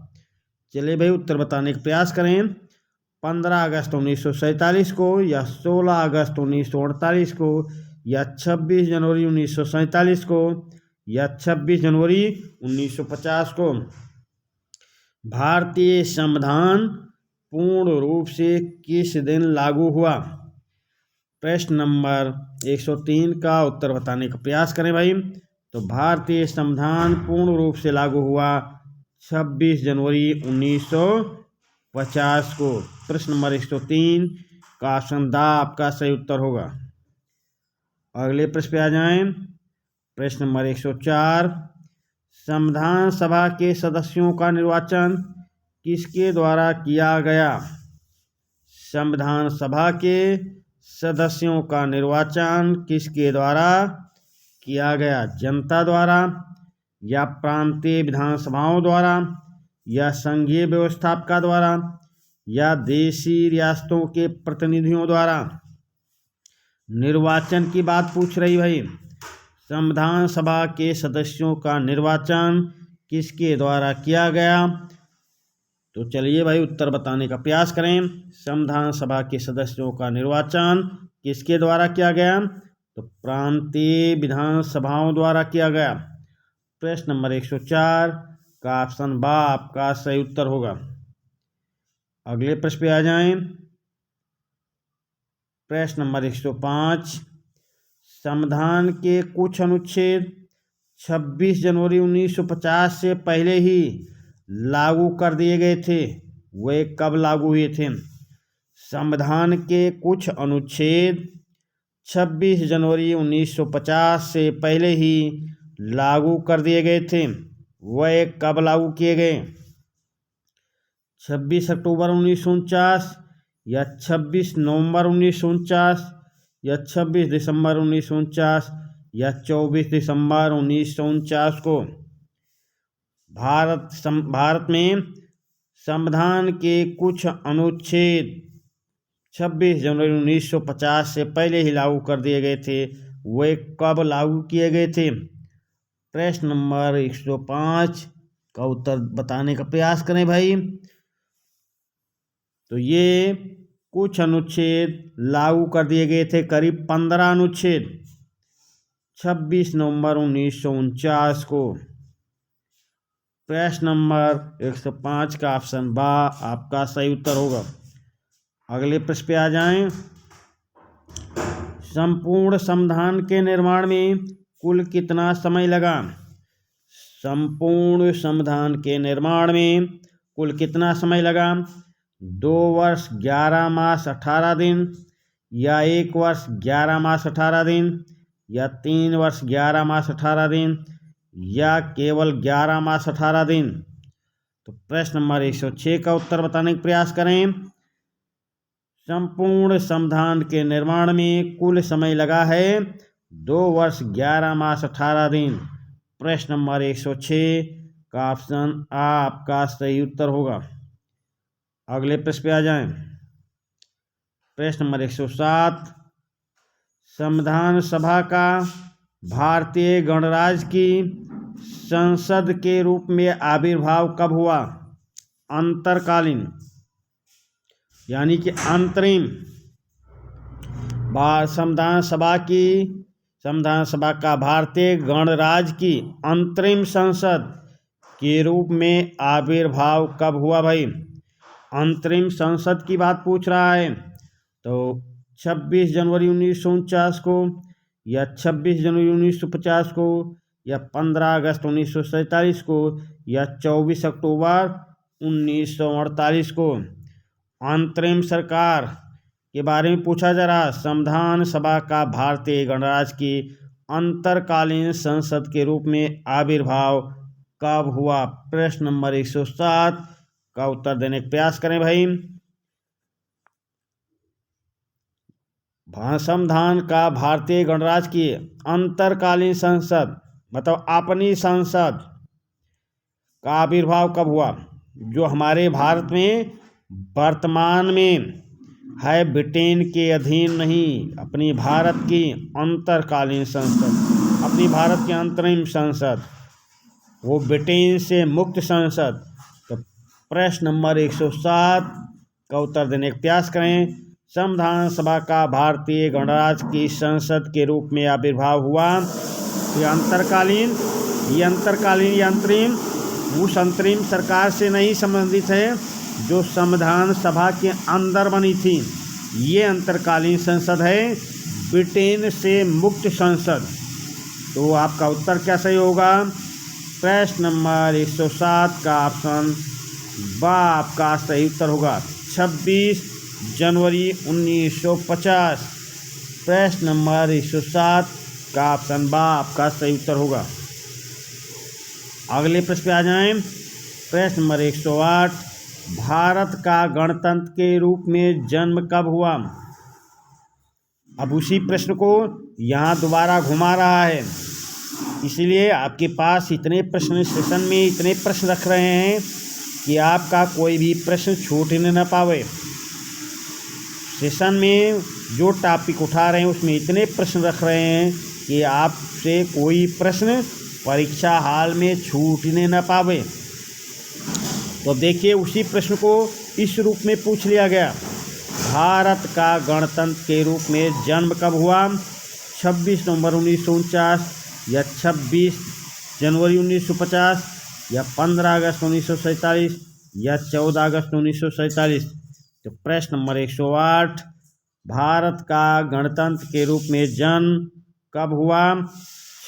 चलिए भाई उत्तर बताने का प्रयास करें। 15 अगस्त 1947 को, या 16 अगस्त 1948 को, या 26 जनवरी 1947 को, या 26 जनवरी 1950 को। भारतीय संविधान पूर्ण रूप से किस दिन लागू हुआ? प्रश्न नंबर 103 का उत्तर बताने का प्रयास करें भाई। तो भारतीय संविधान पूर्ण रूप से लागू हुआ 26 जनवरी 1950 को। प्रश्न नंबर 103 का ऑप्शन द आपका सही उत्तर होगा। अगले प्रश्न पे आ जाएं। प्रश्न नंबर 104, संविधान सभा के सदस्यों का निर्वाचन किसके द्वारा किया गया? संविधान सभा के सदस्यों का निर्वाचन किसके द्वारा किया गया? जनता द्वारा, या प्रांतीय विधानसभाओं द्वारा, या संघीय व्यवस्थापिका द्वारा, या देशी रियासतों के प्रतिनिधियों द्वारा? निर्वाचन की बात पूछ रही भाई। संविधान सभा के सदस्यों का निर्वाचन किसके द्वारा किया गया? तो चलिए भाई उत्तर बताने का प्रयास करें। संविधान सभा के सदस्यों का निर्वाचन किसके द्वारा किया गया? तो प्रांतीय विधानसभाओं द्वारा किया गया। प्रश्न नंबर 104 का ऑप्शन बा आपका सही उत्तर होगा। अगले प्रश्न पे आ जाएं। प्रश्न नंबर 105, संविधान के कुछ अनुच्छेद 26 जनवरी 1950 से पहले ही लागू कर दिए गए थे। वे कब लागू हुए थे? संविधान के कुछ अनुच्छेद 26 जनवरी 1950 से पहले ही लागू कर दिए गए थे। वह कब लागू किए गए? 26 अक्टूबर 1949, या 26 नवंबर 1949, या 26 दिसंबर 1949, या 24 दिसंबर 1949 को। भारत में संविधान के कुछ अनुच्छेद 26 जनवरी 1950 से पहले ही लागू कर दिए गए थे। वे कब लागू किए गए थे? प्रश्न नंबर 105 का उत्तर बताने का प्रयास करें भाई। तो ये कुछ अनुच्छेद लागू कर दिए गए थे, करीब 15 अनुच्छेद, 26 नवंबर 1949 को। प्रश्न नंबर 105 का ऑप्शन बा आपका सही उत्तर होगा। अगले प्रश्न पे आ जाएं। संपूर्ण संविधान के निर्माण में कुल कितना समय लगा? संपूर्ण संविधान के निर्माण में कुल कितना समय लगा? 2 वर्ष 11 मास 18 दिन, या 1 वर्ष 11 मास 18 दिन, या 3 वर्ष 11 मास 18 दिन, या केवल 11 मास 18 दिन? तो प्रश्न नंबर 106 का उत्तर बताने का प्रयास करें। संपूर्ण संविधान के निर्माण में कुल समय लगा है 2 वर्ष 11 मास 18 दिन। प्रश्न नंबर 106 का ऑप्शन आ आपका सही उत्तर होगा। अगले प्रश्न पे आ जाएं। प्रश्न नंबर 107, संविधान सभा का भारतीय गणराज्य की संसद के रूप में आविर्भाव कब हुआ? अंतरकालीन, यानी कि अंतरिम संविधान संविधान सभा का भारतीय गणराज्य की अंतरिम संसद के रूप में आविर्भाव कब हुआ भाई? अंतरिम संसद की बात पूछ रहा है, तो 26 जनवरी 1949 को, या 26 जनवरी 1950 को, या 15 अगस्त 1947 को, या 24 अक्टूबर 1948 को। अंतरिम सरकार के बारे में पूछा जा रहा। संविधान सभा का भारतीय गणराज्य की अंतरकालीन संसद के रूप में आविर्भाव कब हुआ? प्रश्न नंबर 107 का उत्तर देने का प्रयास करें भाई। संविधान का भारतीय गणराज्य की अंतरकालीन संसद मतलब अपनी संसद का आविर्भाव कब हुआ? जो हमारे भारत में वर्तमान में है, ब्रिटेन के अधीन नहीं, अपनी भारत की अंतरकालीन संसद, अपनी भारत की अंतरिम संसद, वो ब्रिटेन से मुक्त संसद। तो प्रश्न नंबर 107 का उत्तर देने का प्रयास करें। संविधान सभा का भारतीय गणराज्य की संसद के रूप में आविर्भाव हुआ। ये अंतरकालीन, ये अंतरिम उस अंतरिम सरकार से नहीं संबंधित है जो संविधान सभा के अंदर बनी थी। ये अंतरकालीन संसद है ब्रिटेन से मुक्त संसद। तो आपका उत्तर क्या सही होगा? प्रश्न नंबर 107 का ऑप्शन ब आपका सही उत्तर होगा, 26 जनवरी 1950। प्रश्न नंबर 107 का ऑप्शन ब आपका सही उत्तर होगा। अगले प्रश्न पे आ जाएं। प्रश्न नंबर 108, भारत का गणतंत्र के रूप में जन्म कब हुआ? अब उसी प्रश्न को यहाँ दोबारा घुमा रहा है, इसलिए आपके पास इतने प्रश्न सेशन में इतने प्रश्न रख रहे हैं कि आपका कोई भी प्रश्न छूटने न पावे। सेशन में जो टॉपिक उठा रहे हैं उसमें इतने प्रश्न रख रहे हैं कि आपसे कोई प्रश्न परीक्षा हाल में छूटने न पावे। तो देखिए, उसी प्रश्न को इस रूप में पूछ लिया गया, भारत का गणतंत्र के रूप में जन्म कब हुआ? 26 नवंबर 1949, या 26 जनवरी 1950, या 15 अगस्त 1947, या 14 अगस्त 1947। तो प्रश्न नंबर 108, भारत का गणतंत्र के रूप में जन्म कब हुआ?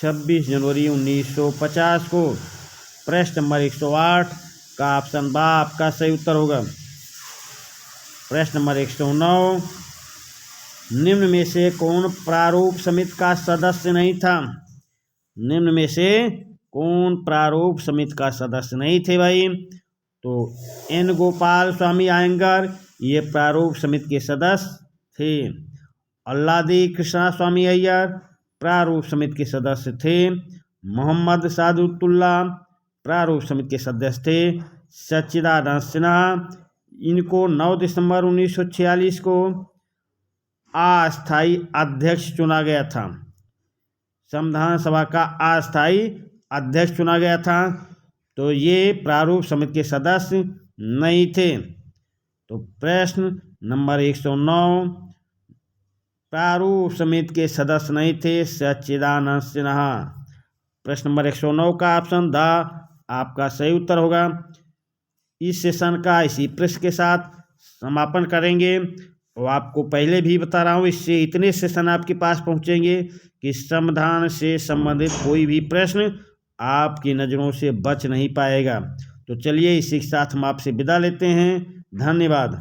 26 जनवरी 1950 को। प्रश्न नंबर 108 का ऑप्शन बा आपका सही उत्तर होगा। प्रश्न नंबर 109, निम्न में से कौन प्रारूप समिति का सदस्य नहीं था? निम्न में से कौन प्रारूप समिति का सदस्य नहीं थे भाई? तो एन गोपाल स्वामी अयंगर ये प्रारूप समिति के सदस्य थे। अल्लादी कृष्णा स्वामी अय्यर प्रारूप समिति के सदस्य थे। मोहम्मद सादुल्ला प्रारूप समिति के सदस्य थे। सच्चिदानंद सिन्हा, इनको 9 दिसंबर 1946 को अस्थायी अध्यक्ष चुना गया था। संविधान सभा का अस्थायी अध्यक्ष चुना गया था, तो ये प्रारूप समिति के सदस्य नहीं थे। तो प्रश्न नंबर 109, प्रारूप समिति के सदस्य नहीं थे सच्चिदानंद सिन्हा। प्रश्न नंबर 109 का ऑप्शन द आपका सही उत्तर होगा। इस सेशन का इसी प्रश्न के साथ समापन करेंगे। और आपको पहले भी बता रहा हूँ, इससे इतने सेशन आपके पास पहुँचेंगे कि संविधान से संबंधित कोई भी प्रश्न आपकी नज़रों से बच नहीं पाएगा। तो चलिए, इसी के साथ हम आपसे विदा लेते हैं। धन्यवाद।